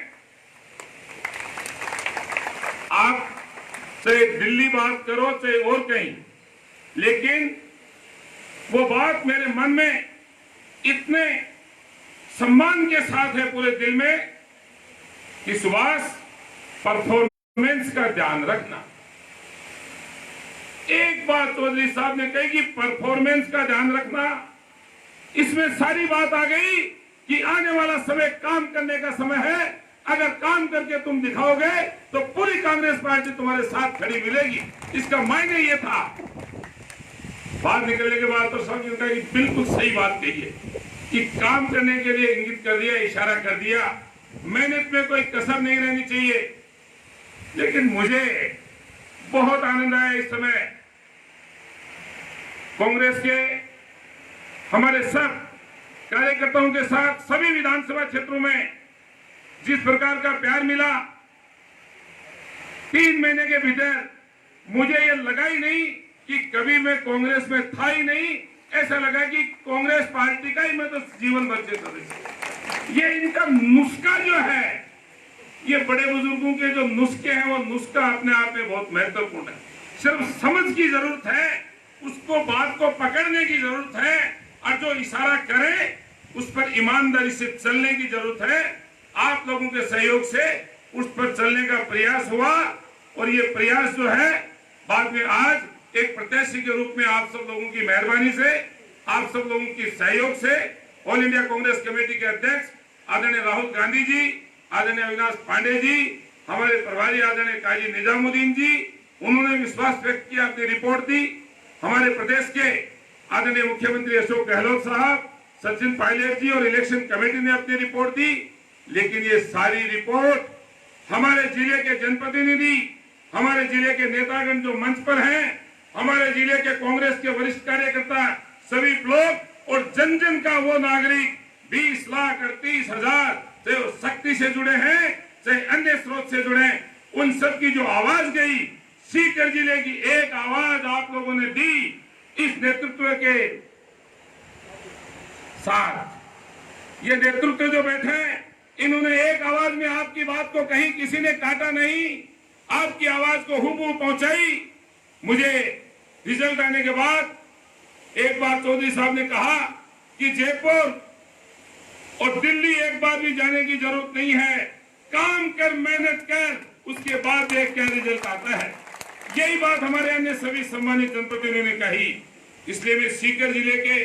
आप चाहे दिल्ली बात करो चाहे और कहीं, लेकिन वो बात मेरे मन में इतने सम्मान के साथ है पूरे दिल में कि सुभाष परफॉर्मेंस का ध्यान रखना। एक बात चौधरी साहब ने कही कि परफॉर्मेंस का ध्यान रखना, इसमें सारी बात आ गई कि आने वाला समय काम करने का समय है, अगर काम करके तुम दिखाओगे तो पूरी कांग्रेस पार्टी तुम्हारे साथ खड़ी मिलेगी। इसका मायने ये था। बाहर निकलने के बाद तो सब ने बिल्कुल सही बात कही है कि काम करने के लिए इंगित कर दिया, इशारा कर दिया, मेहनत में कोई कसर नहीं रहनी चाहिए। लेकिन मुझे बहुत आनंद आया इस समय कांग्रेस के हमारे सब कार्यकर्ताओं के साथ सभी विधानसभा क्षेत्रों में जिस प्रकार का प्यार मिला। 3 महीने के भीतर मुझे ये लगा ही नहीं कि कभी मैं कांग्रेस में था ही नहीं। ऐसा लगा कि कांग्रेस पार्टी का ही मैं तो जीवन भर से सदस्य। ये इनका नुस्खा जो है, ये बड़े बुजुर्गों के जो नुस्खे हैं, वो नुस्खा अपने आप में बहुत महत्वपूर्ण है। सिर्फ समझ की जरूरत है, उसको बात को पकड़ने की जरूरत है, और जो इशारा करे उस पर ईमानदारी से चलने की जरूरत है। आप लोगों के सहयोग से उस पर चलने का प्रयास हुआ, और ये प्रयास जो है बाद में आज एक प्रत्याशी के रूप में आप सब लोगों की मेहरबानी से, आप सब लोगों की सहयोग से ऑल इंडिया कांग्रेस कमेटी के अध्यक्ष आदरणीय राहुल गांधी जी, आदरणीय अविनाश पांडे जी, हमारे प्रभारी आदरणीय काजी निजामुद्दीन जी, उन्होंने विश्वास व्यक्त किया, अपनी रिपोर्ट दी। हमारे प्रदेश के आदरणीय मुख्यमंत्री अशोक गहलोत साहब, सचिन पायलट जी और इलेक्शन कमेटी ने अपनी रिपोर्ट दी। लेकिन ये सारी रिपोर्ट हमारे जिले के जनप्रतिनिधि, हमारे जिले के नेतागण जो मंच पर हैं, हमारे जिले के कांग्रेस के वरिष्ठ कार्यकर्ता, सभी लोग और जन जन का वो नागरिक 20,38,000 चाहे शक्ति से जुड़े हैं, चाहे अन्य स्रोत से जुड़े, उन सब की जो आवाज गई, सीकर जिले की एक आवाज आप लोगों ने दी। इस नेतृत्व के साथ ये नेतृत्व जो बैठे हैं, इन्होंने एक आवाज में आपकी बात को कहीं किसी ने काटा नहीं, आपकी आवाज को हुबहू पहुंचाई। मुझे रिजल्ट आने के बाद एक बार चौधरी साहब ने कहा कि जयपुर और दिल्ली एक बार भी जाने की जरूरत नहीं है, काम कर, मेहनत कर, उसके बाद देख क्या रिजल्ट आता है। यही बात हमारे अन्य सभी सम्मानित जनप्रतिनिधियों ने कही। इसलिए मैं सीकर जिले के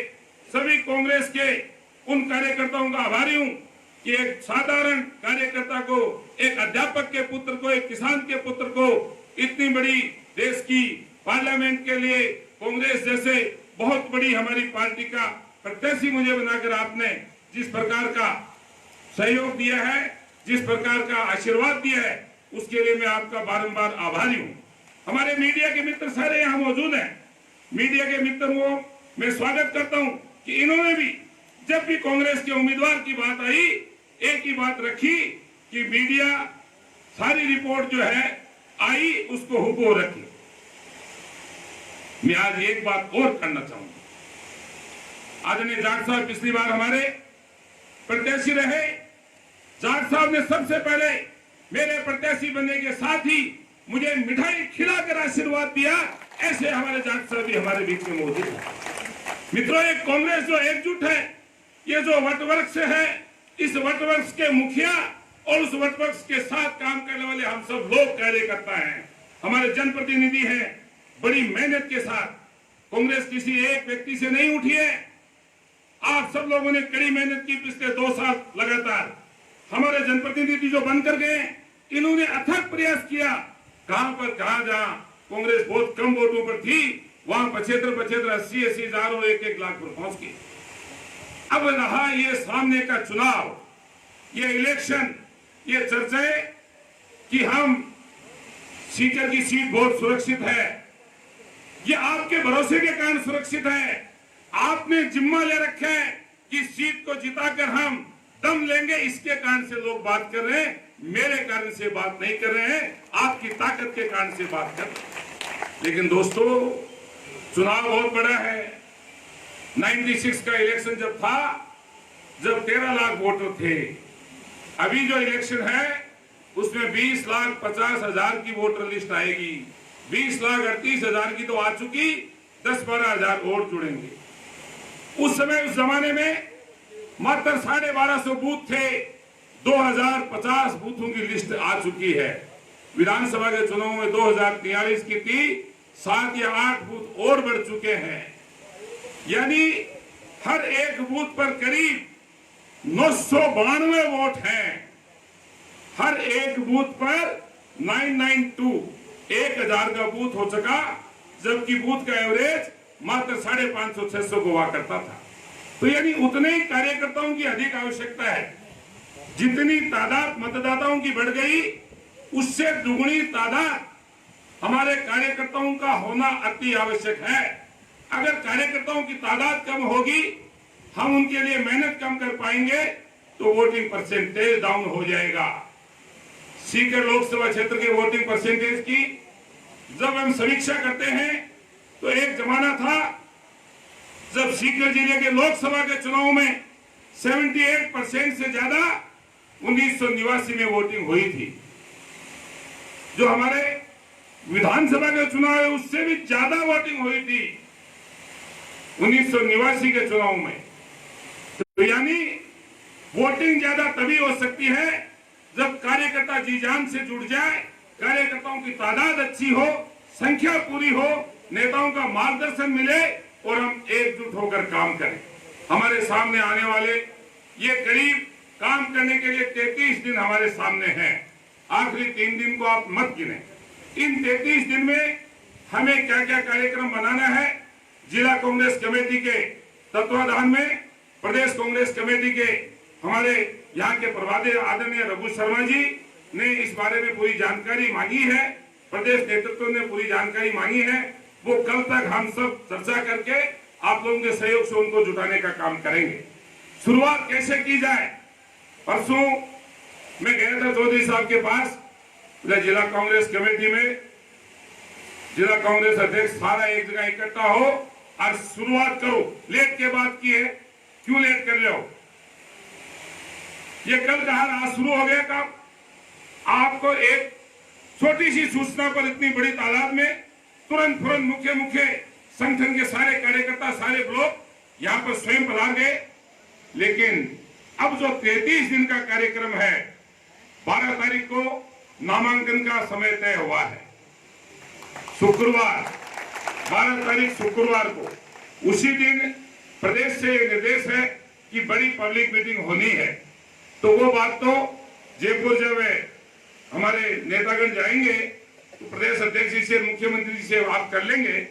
सभी कांग्रेस के उन कार्यकर्ताओं का आभारी हूं कि एक साधारण कार्यकर्ता को, एक अध्यापक के पुत्र को, एक किसान के पुत्र को इतनी बड़ी देश की पार्लियामेंट के लिए कांग्रेस जैसे बहुत बड़ी हमारी पार्टी का प्रत्याशी मुझे बनाकर आपने जिस प्रकार का सहयोग दिया है, जिस प्रकार का आशीर्वाद दिया है, उसके लिए मैं आपका बारंबार आभारी हूं। हमारे मीडिया के मित्र सारे यहाँ मौजूद हैं। मीडिया के मित्रों को मैं स्वागत करता हूं कि इन्होंने भी जब भी कांग्रेस के उम्मीदवार की बात आई, एक ही बात रखी कि मीडिया सारी रिपोर्ट जो है आई उसको हुबहू रखी। मैं आज एक बात और करना चाहूंगा। आदरणीय जाट साहब पिछली बार हमारे प्रत्याशी रहे। जाट साहब ने सबसे पहले मेरे प्रत्याशी बनने के साथ ही मुझे मिठाई खिलाकर आशीर्वाद दिया। ऐसे हमारे जाट साहब भी हमारे बीच में मौजूद है। मित्रों, एक कांग्रेस जो एकजुट है, ये जो वटवृक्ष है, इस वटवृक्ष के मुखिया और उस वटवृक्ष के साथ काम करने वाले हम सब लोग कार्यकर्ता हैं, हमारे जनप्रतिनिधि हैं। बड़ी मेहनत के साथ कांग्रेस किसी एक व्यक्ति से नहीं उठी है। आप सब लोगों ने कड़ी मेहनत की पिछले 2 साल लगातार। हमारे जनप्रतिनिधि जो बनकर गए, इन्होंने अथक प्रयास किया। कहां पर कहां जहां कांग्रेस बहुत कम वोटों पर थी, वहां 75 80 हजार और 1 लाख पर पहुंच गई। अब रहा ये सामने का चुनाव, ये इलेक्शन, ये चर्चाएं कि हम सीकर की सीट बहुत सुरक्षित है, ये आपके भरोसे के कारण सुरक्षित है। आपने जिम्मा ले रखा है कि सीट को जिताकर हम दम लेंगे, इसके कारण से लोग बात कर रहे हैं, मेरे कारण से बात नहीं कर रहे हैं, आपकी ताकत के कारण से बात कर रहे हैं। लेकिन दोस्तों, चुनाव बहुत बड़ा है। 96 का इलेक्शन जब था, जब 13 लाख वोटर थे, अभी जो इलेक्शन है उसमें 20,50,000 की वोटर लिस्ट आएगी। 20,38,000 की तो आ चुकी, 10-12 हजार और जुड़ेंगे। उस समय, उस जमाने में मात्र 1250 बूथ थे, 2050 बूथों की लिस्ट आ चुकी है। विधानसभा के चुनाव में 2043 की थी, 7 या 8 बूथ और बढ़ चुके हैं। यानी हर एक बूथ पर करीब 992 वोट हैं। हर एक बूथ पर 992 1000 का बूथ हो सका, जबकि बूथ का एवरेज मात्र 550-600 को हुआ करता था। तो यानी उतने ही कार्यकर्ताओं की अधिक आवश्यकता है। जितनी तादाद मतदाताओं की बढ़ गई, उससे दुगनी तादाद हमारे कार्यकर्ताओं का होना अति आवश्यक है। अगर कार्यकर्ताओं की तादाद कम होगी, हम उनके लिए मेहनत कम कर पाएंगे, तो वोटिंग परसेंटेज डाउन हो जाएगा। सीकर लोकसभा क्षेत्र के वोटिंग परसेंटेज की जब हम समीक्षा करते हैं, तो एक जमाना था जब सीकर जिले के लोकसभा के चुनाव में 78% से ज्यादा 1989 में वोटिंग हुई थी। जो हमारे विधानसभा के चुनाव है, उससे भी ज्यादा वोटिंग हुई थी 1989 के चुनाव में। तो यानी वोटिंग ज्यादा तभी हो सकती है जब कार्यकर्ता जी जान से जुड़ जाए, कार्यकर्ताओं की तादाद अच्छी हो, संख्या पूरी हो, नेताओं का मार्गदर्शन मिले और हम एकजुट होकर काम करें। हमारे सामने आने वाले ये करीब काम करने के लिए 33 दिन हमारे सामने हैं। आखिरी 3 दिन को आप मत गिने। इन 33 दिन में हमें क्या क्या कार्यक्रम बनाना है, जिला कांग्रेस कमेटी के तत्वाधान में प्रदेश कांग्रेस कमेटी के हमारे यहाँ के प्रभारी आदरणीय रघु शर्मा जी ने इस बारे में पूरी जानकारी मांगी है, प्रदेश नेतृत्व ने पूरी जानकारी मांगी है। वो कल तक हम सब चर्चा करके आप लोगों के सहयोग से उनको जुटाने का काम करेंगे। शुरुआत कैसे की जाए? परसों मैं गया था चौधरी साहब के पास, जिला कांग्रेस कमेटी में जिला कांग्रेस अध्यक्ष सारा एक जगह इकट्ठा हो और शुरुआत करो। लेट के बाद की है, क्यों लेट कर रहे हो? ये कल कहा, आज शुरू हो गया काम। आपको एक छोटी सी सूचना पर इतनी बड़ी तादाद में तुरंत मुख्य संगठन के सारे कार्यकर्ता, सारे ब्लॉक यहाँ पर स्वयं पधार गए। लेकिन अब जो 33 दिन का कार्यक्रम है, 12 तारीख को नामांकन का समय तय हुआ है। शुक्रवार 12 तारीख शुक्रवार को, उसी दिन प्रदेश से निर्देश है कि बड़ी पब्लिक मीटिंग होनी है। तो वो बात तो जयपुर जब हमारे नेतागण जाएंगे तो प्रदेश अध्यक्ष जी से, मुख्यमंत्री जी से बात कर लेंगे।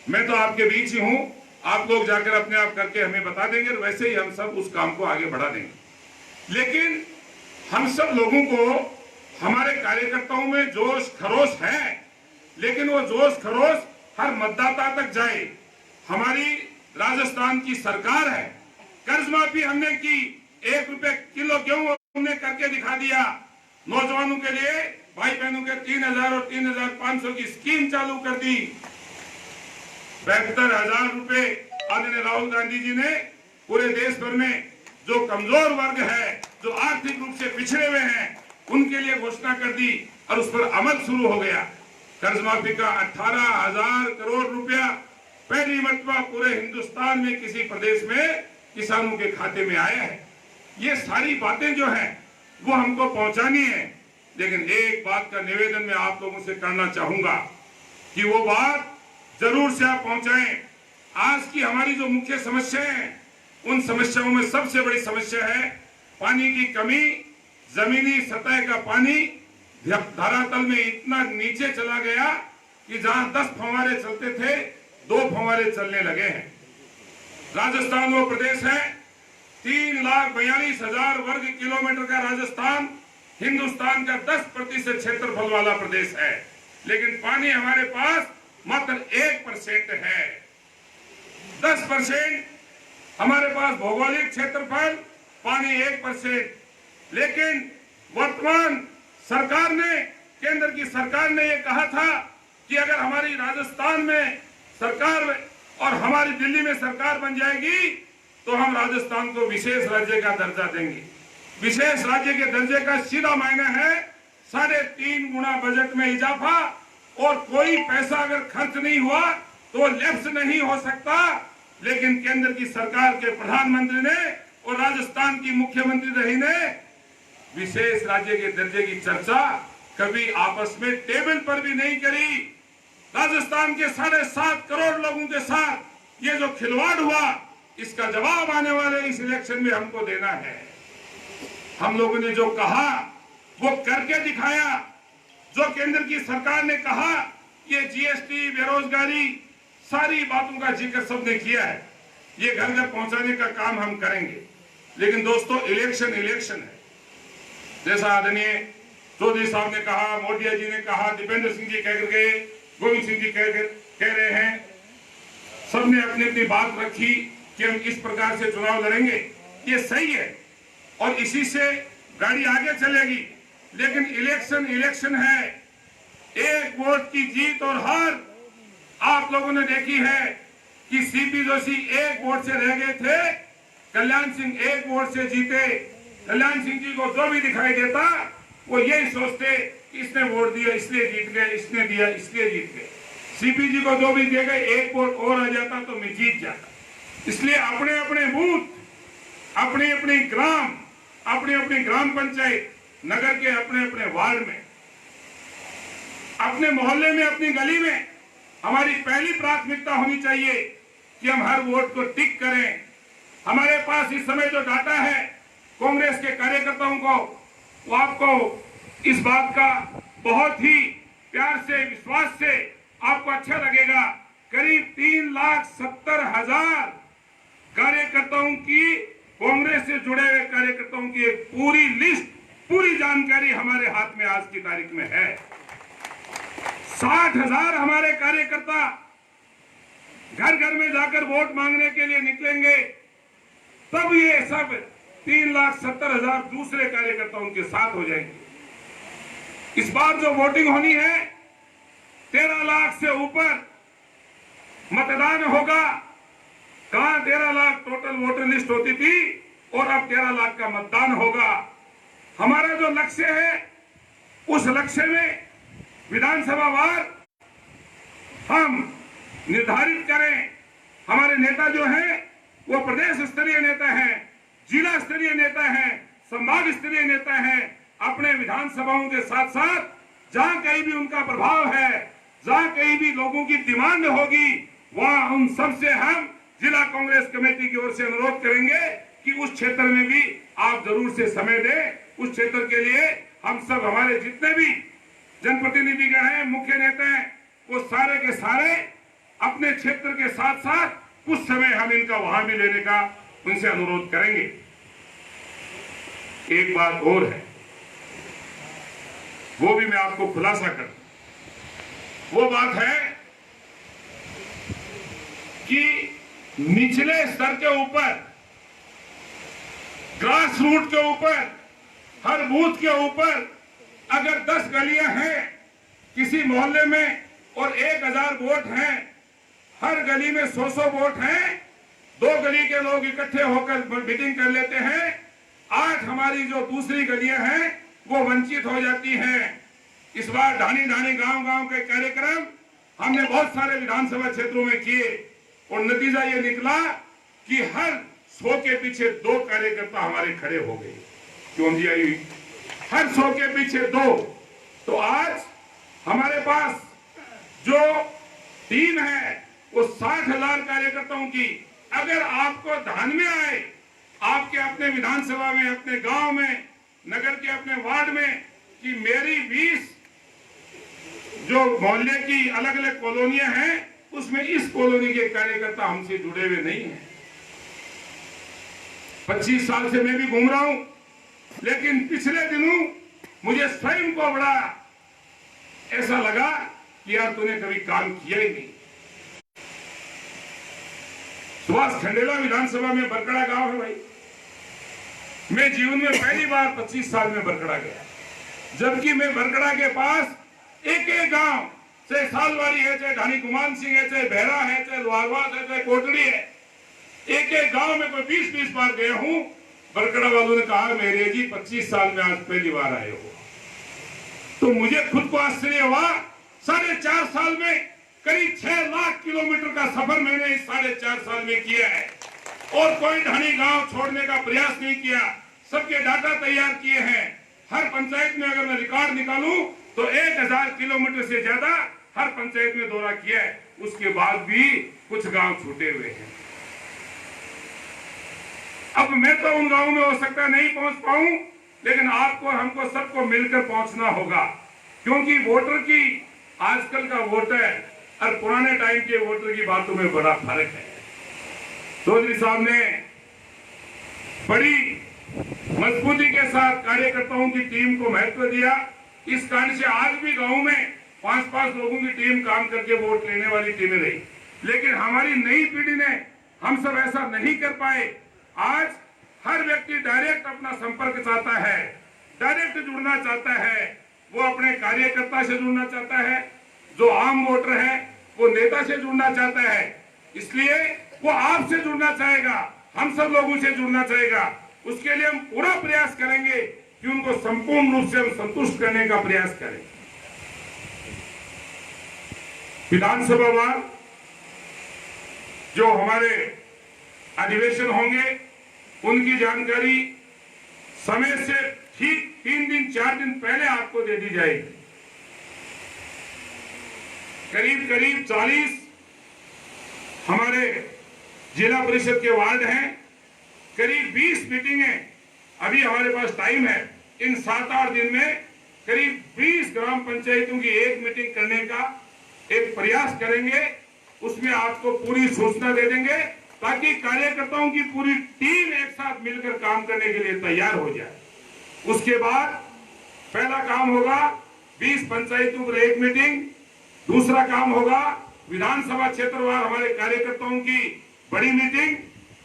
मैं तो आपके बीच ही हूं, आप लोग जाकर अपने आप करके हमें बता देंगे, और वैसे ही हम सब उस काम को आगे बढ़ा देंगे। लेकिन हम सब लोगों को, हमारे कार्यकर्ताओं में जोश खरोश है, लेकिन वो जोश खरोश हर मतदाता तक जाए। हमारी राजस्थान की सरकार है, कर्ज माफी हमने की, 1 रुपए किलो गेहूं हमने करके दिखा दिया। नौजवानों के लिए, भाई बहनों के 3000 और 3500 की स्कीम चालू कर दी। 72,000 रुपए आदरणीय राहुल गांधी जी ने पूरे देश भर में जो कमजोर वर्ग है, जो आर्थिक रूप से पिछड़े हुए हैं, उनके लिए घोषणा कर दी और उस पर अमल शुरू हो गया। कर्ज माफी का 18,000 करोड़ रुपया पहली मर्तबा पूरे हिंदुस्तान में किसी प्रदेश में किसानों के खाते में आया है। ये सारी बातें जो हैं वो हमको पहुंचानी है। लेकिन एक बात का निवेदन मैं आप लोगों से करना चाहूंगा कि वो बात जरूर से आप पहुंचाएं। आज की हमारी जो मुख्य समस्याएं हैं, उन समस्याओं में सबसे बड़ी समस्या है पानी की कमी। जमीनी सतह का पानी धरातल में इतना नीचे चला गया कि जहां 10 फव्वारे चलते थे, 2 फव्वारे चलने लगे हैं। राजस्थान वो प्रदेश है, 3,42,000 वर्ग किलोमीटर का राजस्थान हिंदुस्तान का 10% क्षेत्रफल वाला प्रदेश है। लेकिन पानी हमारे पास मात्र 1% है। 10% हमारे पास भौगोलिक क्षेत्रफल, पानी 1%। लेकिन वर्तमान सरकार ने, केंद्र की सरकार ने यह कहा था कि अगर हमारी राजस्थान में सरकार और हमारी दिल्ली में सरकार बन जाएगी तो हम राजस्थान को विशेष राज्य का दर्जा देंगे। विशेष राज्य के दर्जे का सीधा मायना है 3.5 गुना बजट में इजाफा, और कोई पैसा अगर खर्च नहीं हुआ तो लैप्स नहीं हो सकता। लेकिन केंद्र की सरकार के प्रधानमंत्री ने और राजस्थान की मुख्यमंत्री रही ने विशेष राज्य के दर्जे की चर्चा कभी आपस में टेबल पर भी नहीं करी। राजस्थान के 7.5 करोड़ लोगों के साथ ये जो खिलवाड़ हुआ, इसका जवाब आने वाले इस इलेक्शन में हमको देना है। हम लोगों ने जो कहा वो करके दिखाया। जो केंद्र की सरकार ने कहा, ये जीएसटी, बेरोजगारी, सारी बातों का जिक्र सबने किया है। ये घर घर पहुंचाने का काम हम करेंगे। लेकिन दोस्तों, इलेक्शन है। जैसा आदरणीय चौधरी साहब ने कहा, मोदिया जी ने कहा, दीपेंद्र सिंह जी कह गए, गोविंद सिंह जी कह रहे हैं, सबने अपनी अपनी बात रखी कि हम इस प्रकार से चुनाव लड़ेंगे। ये सही है और इसी से गाड़ी आगे चलेगी। लेकिन इलेक्शन है। एक वोट की जीत और हार आप लोगों ने देखी है कि सीपी जोशी एक वोट से रह गए थे, कल्याण सिंह एक वोट से जीते। कल्याण सिंह जी को जो भी दिखाई देता वो यही सोचते कि इसने वोट दिया इसलिए जीत गए, इसने दिया इसलिए जीत गए। सीपी जी को जो भी दे गए, एक वोट और आ जाता तो मैं जीत जाता। इसलिए अपने अपने बूथ, अपने अपने ग्राम पंचायत, नगर के अपने अपने वार्ड में, अपने मोहल्ले में, अपनी गली में हमारी पहली प्राथमिकता होनी चाहिए कि हम हर वोट को टिक करें। हमारे पास इस समय जो डाटा है कांग्रेस के कार्यकर्ताओं को, वो आपको इस बात का बहुत ही प्यार से, विश्वास से आपको अच्छा लगेगा। करीब 3,70,000 कार्यकर्ताओं की, कांग्रेस से जुड़े हुए कार्यकर्ताओं की एक पूरी लिस्ट, पूरी जानकारी हमारे हाथ में आज की तारीख में है। 60,000 हमारे कार्यकर्ता घर घर में जाकर वोट मांगने के लिए निकलेंगे। तब ये सब 3,70,000 दूसरे कार्यकर्ताओं के साथ हो जाएंगे। इस बार जो वोटिंग होनी है, 13 लाख से ऊपर मतदान होगा। कहां 13 लाख टोटल वोटर लिस्ट होती थी और अब 13 लाख का मतदान होगा। हमारा जो लक्ष्य है, उस लक्ष्य में विधानसभा वार हम निर्धारित करें। हमारे नेता जो हैं वो प्रदेश स्तरीय नेता हैं, जिला स्तरीय नेता हैं, संभाग स्तरीय नेता हैं। अपने विधानसभाओं के साथ साथ जहां कहीं भी उनका प्रभाव है, जहां कहीं भी लोगों की डिमांड होगी, वहां उन सब से हम जिला कांग्रेस कमेटी की ओर से अनुरोध करेंगे कि उस क्षेत्र में भी आप जरूर से समय दें। उस क्षेत्र के लिए हम सब, हमारे जितने भी जनप्रतिनिधिगण हैं, मुख्य नेता हैं, वो सारे के सारे अपने क्षेत्र के साथ साथ कुछ समय हम इनका वहां भी लेने का उनसे अनुरोध करेंगे। एक बात और है, वो भी मैं आपको खुलासा कर, वो बात है कि निचले स्तर के ऊपर, ग्रास रूट के ऊपर, हर बूथ के ऊपर अगर 10 गलियां हैं किसी मोहल्ले में और 1,000 वोट हैं, हर गली में 100-100 वोट हैं, 2 गली के लोग इकट्ठे होकर मीटिंग कर लेते हैं, 8 हमारी जो दूसरी गलियां हैं वो वंचित हो जाती हैं। इस बार ढानी गांव के कार्यक्रम हमने बहुत सारे विधानसभा क्षेत्रों में किए और नतीजा ये निकला कि हर 100 के पीछे 2 कार्यकर्ता हमारे खड़े हो गए। क्यों जी आई? हर 100 के पीछे 2। तो आज हमारे पास जो टीम है वो 60,000 कार्यकर्ताओं की, अगर आपको ध्यान में आए, आपके अपने विधानसभा में, अपने गांव में, नगर के अपने वार्ड में, कि मेरी 20 जो मोहल्ले की अलग अलग कॉलोनियां हैं, उसमें इस कॉलोनी के कार्यकर्ता हमसे जुड़े हुए नहीं हैं। 25 साल से मैं भी घूम रहा हूं, लेकिन पिछले दिनों मुझे स्वयं को बड़ा ऐसा लगा कि यार तूने कभी काम किया ही नहीं। सुभाष खंडेला विधानसभा में बरकड़ा गांव है भाई। मैं जीवन में पहली बार 25 साल में बरकड़ा गया, जबकि मैं बरकड़ा के पास एक एक गांव, चाहे सालवाड़ी है, चाहे ढानी गुमान सिंह है, चाहे बहरा है, चाहे लोहारवास है, चाहे कोटड़ी है, एक एक गांव में कोई 20-20 बार गया हूं। बरकड़ा वालों ने कहा मेरे जी 25 साल में आज पहली बार आए हो। तो मुझे खुद को आश्चर्य हुआ। 4.5 साल में करीब 6 लाख किलोमीटर का सफर मैंने इस 4.5 साल में किया है और कोई ढानी गांव छोड़ने का प्रयास नहीं किया। सबके डाटा तैयार किए हैं। हर पंचायत में अगर मैं रिकॉर्ड निकालूं तो 1,000 किलोमीटर से ज्यादा हर पंचायत में दौरा किया है। उसके बाद भी कुछ गांव छूटे हुए हैं। अब मैं तो उन गांवों में हो सकता नहीं पहुंच पाऊं, लेकिन आपको हमको सबको मिलकर पहुंचना होगा, क्योंकि वोटर की आजकल का वोटर और पुराने टाइम के वोटर की बातों में बड़ा फर्क है। चौधरी साहब ने बड़ी मजबूती के साथ कार्यकर्ताओं की टीम को महत्व दिया। इस कारण से आज भी गांव में 5-5 लोगों की टीम काम करके वोट लेने वाली टीमें रही। लेकिन हमारी नई पीढ़ी ने हम सब ऐसा नहीं कर पाए। आज हर व्यक्ति डायरेक्ट अपना संपर्क चाहता है, डायरेक्ट जुड़ना चाहता है, वो अपने कार्यकर्ता से जुड़ना चाहता है, जो आम वोटर है वो नेता से जुड़ना चाहता है, इसलिए वो आपसे जुड़ना चाहेगा, हम सब लोगों से जुड़ना चाहेगा। उसके लिए हम पूरा प्रयास करेंगे कि उनको संपूर्ण रूप से हम संतुष्ट करने का प्रयास करें। विधानसभा वार जो हमारे अधिवेशन होंगे उनकी जानकारी समय से ठीक 3 दिन 4 दिन पहले आपको दे दी जाएगी। करीब करीब 40 हमारे जिला परिषद के वार्ड हैं, करीब 20 मीटिंगें अभी हमारे पास टाइम है। इन 7-8 दिन में करीब 20 ग्राम पंचायतों की एक मीटिंग करने का एक प्रयास करेंगे। उसमें आपको पूरी सूचना दे देंगे ताकि कार्यकर्ताओं की पूरी टीम एक साथ मिलकर काम करने के लिए तैयार हो जाए। उसके बाद पहला काम होगा 20 पंचायतों पर एक मीटिंग, दूसरा काम होगा विधानसभा क्षेत्रवार हमारे कार्यकर्ताओं की बड़ी मीटिंग,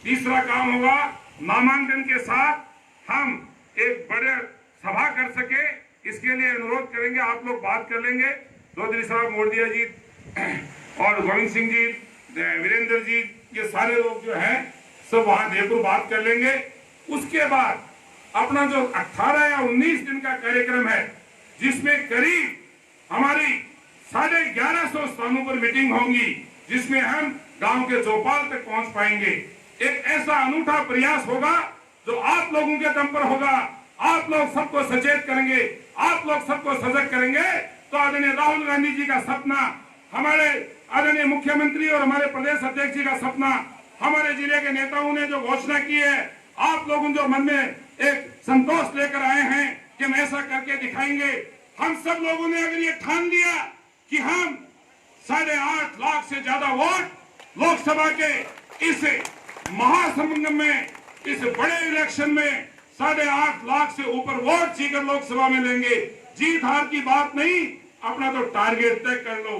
तीसरा काम होगा नामांकन के साथ हम एक बड़े सभा कर सके, इसके लिए अनुरोध करेंगे। आप लोग बात कर लेंगे, चौधरी साहब, मोरदिया जी और गोविंद सिंह जी, वीरेंद्र जी, ये सारे लोग जो हैं सब वहां देवपुर बात कर लेंगे। उसके बाद अपना जो 18 या 19 दिन का कार्यक्रम है, जिसमें करीब हमारी 1150 स्थानों पर मीटिंग होंगी, जिसमें हम गांव के चौपाल तक पहुंच पाएंगे। एक ऐसा अनूठा प्रयास होगा जो आप लोगों के दम पर होगा। आप लोग सबको सचेत करेंगे, आप लोग सबको सजग करेंगे, तो आदरणीय राहुल गांधी जी का सपना, हमारे आदरणीय मुख्यमंत्री और हमारे प्रदेश अध्यक्ष जी का सपना, हमारे जिले के नेताओं ने जो घोषणा की है, आप लोगों जो मन में एक संतोष लेकर आए हैं कि हम ऐसा करके दिखाएंगे। हम सब लोगों ने अगर ये ठान लिया कि हम 8.5 लाख से ज्यादा वोट लोकसभा के इस महासंगम में, इस बड़े इलेक्शन में 8.5 लाख से ऊपर वोट जीकर लोकसभा में लेंगे। जीत हार की बात नहीं, अपना तो टारगेट तय कर लो।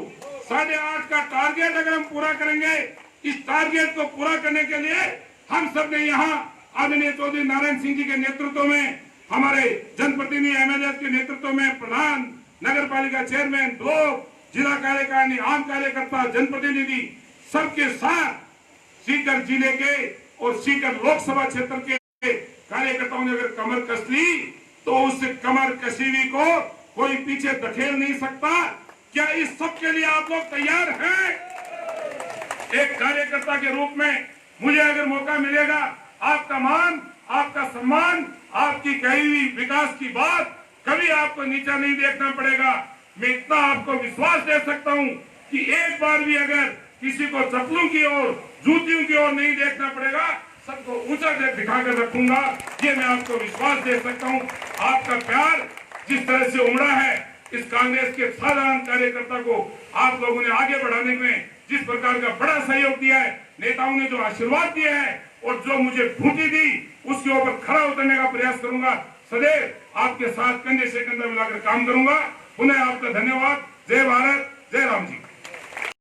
8.5 का टारगेट अगर हम पूरा करेंगे, इस टारगेट को पूरा करने के लिए हम सब ने यहाँ आदरणीय चौधरी नारायण सिंह जी के नेतृत्व में, हमारे जनप्रतिनिधि एमएलए के नेतृत्व में, प्रधान, नगर पालिका चेयरमैन, ब्लॉक, जिला कार्यकारिणी, आम कार्यकर्ता, जनप्रतिनिधि सबके साथ सीकर जिले के और सीकर लोकसभा क्षेत्र के कार्यकर्ताओं ने अगर कमर कस ली तो उस कमर कसी हुई को कोई पीछे धकेल नहीं सकता। क्या इस सब के लिए आप लोग तैयार हैं? एक कार्यकर्ता के रूप में मुझे अगर मौका मिलेगा, आपका मान, आपका सम्मान, आपकी कही हुई विकास की बात, कभी आपको नीचा नहीं देखना पड़ेगा। मैं इतना आपको विश्वास दे सकता हूं कि एक बार भी अगर किसी को चप्पलों की ओर, जूतियों की ओर नहीं देखना पड़ेगा, सबको ऊंचा दिखाकर रखूंगा। ये मैं आपको विश्वास दे सकता हूं। आपका प्यार जिस तरह से उमड़ा है, इस कांग्रेस के साधारण कार्यकर्ता को आप लोगों ने आगे बढ़ाने में जिस प्रकार का बड़ा सहयोग दिया है, नेताओं ने जो आशीर्वाद दिया है और जो मुझे खूंटी दी, उसके ऊपर खड़ा उतरने का प्रयास करूंगा। सदैव आपके साथ कंधे से कंधा मिलाकर काम करूंगा। पुनः आपका धन्यवाद। जय भारत, जय राम जी।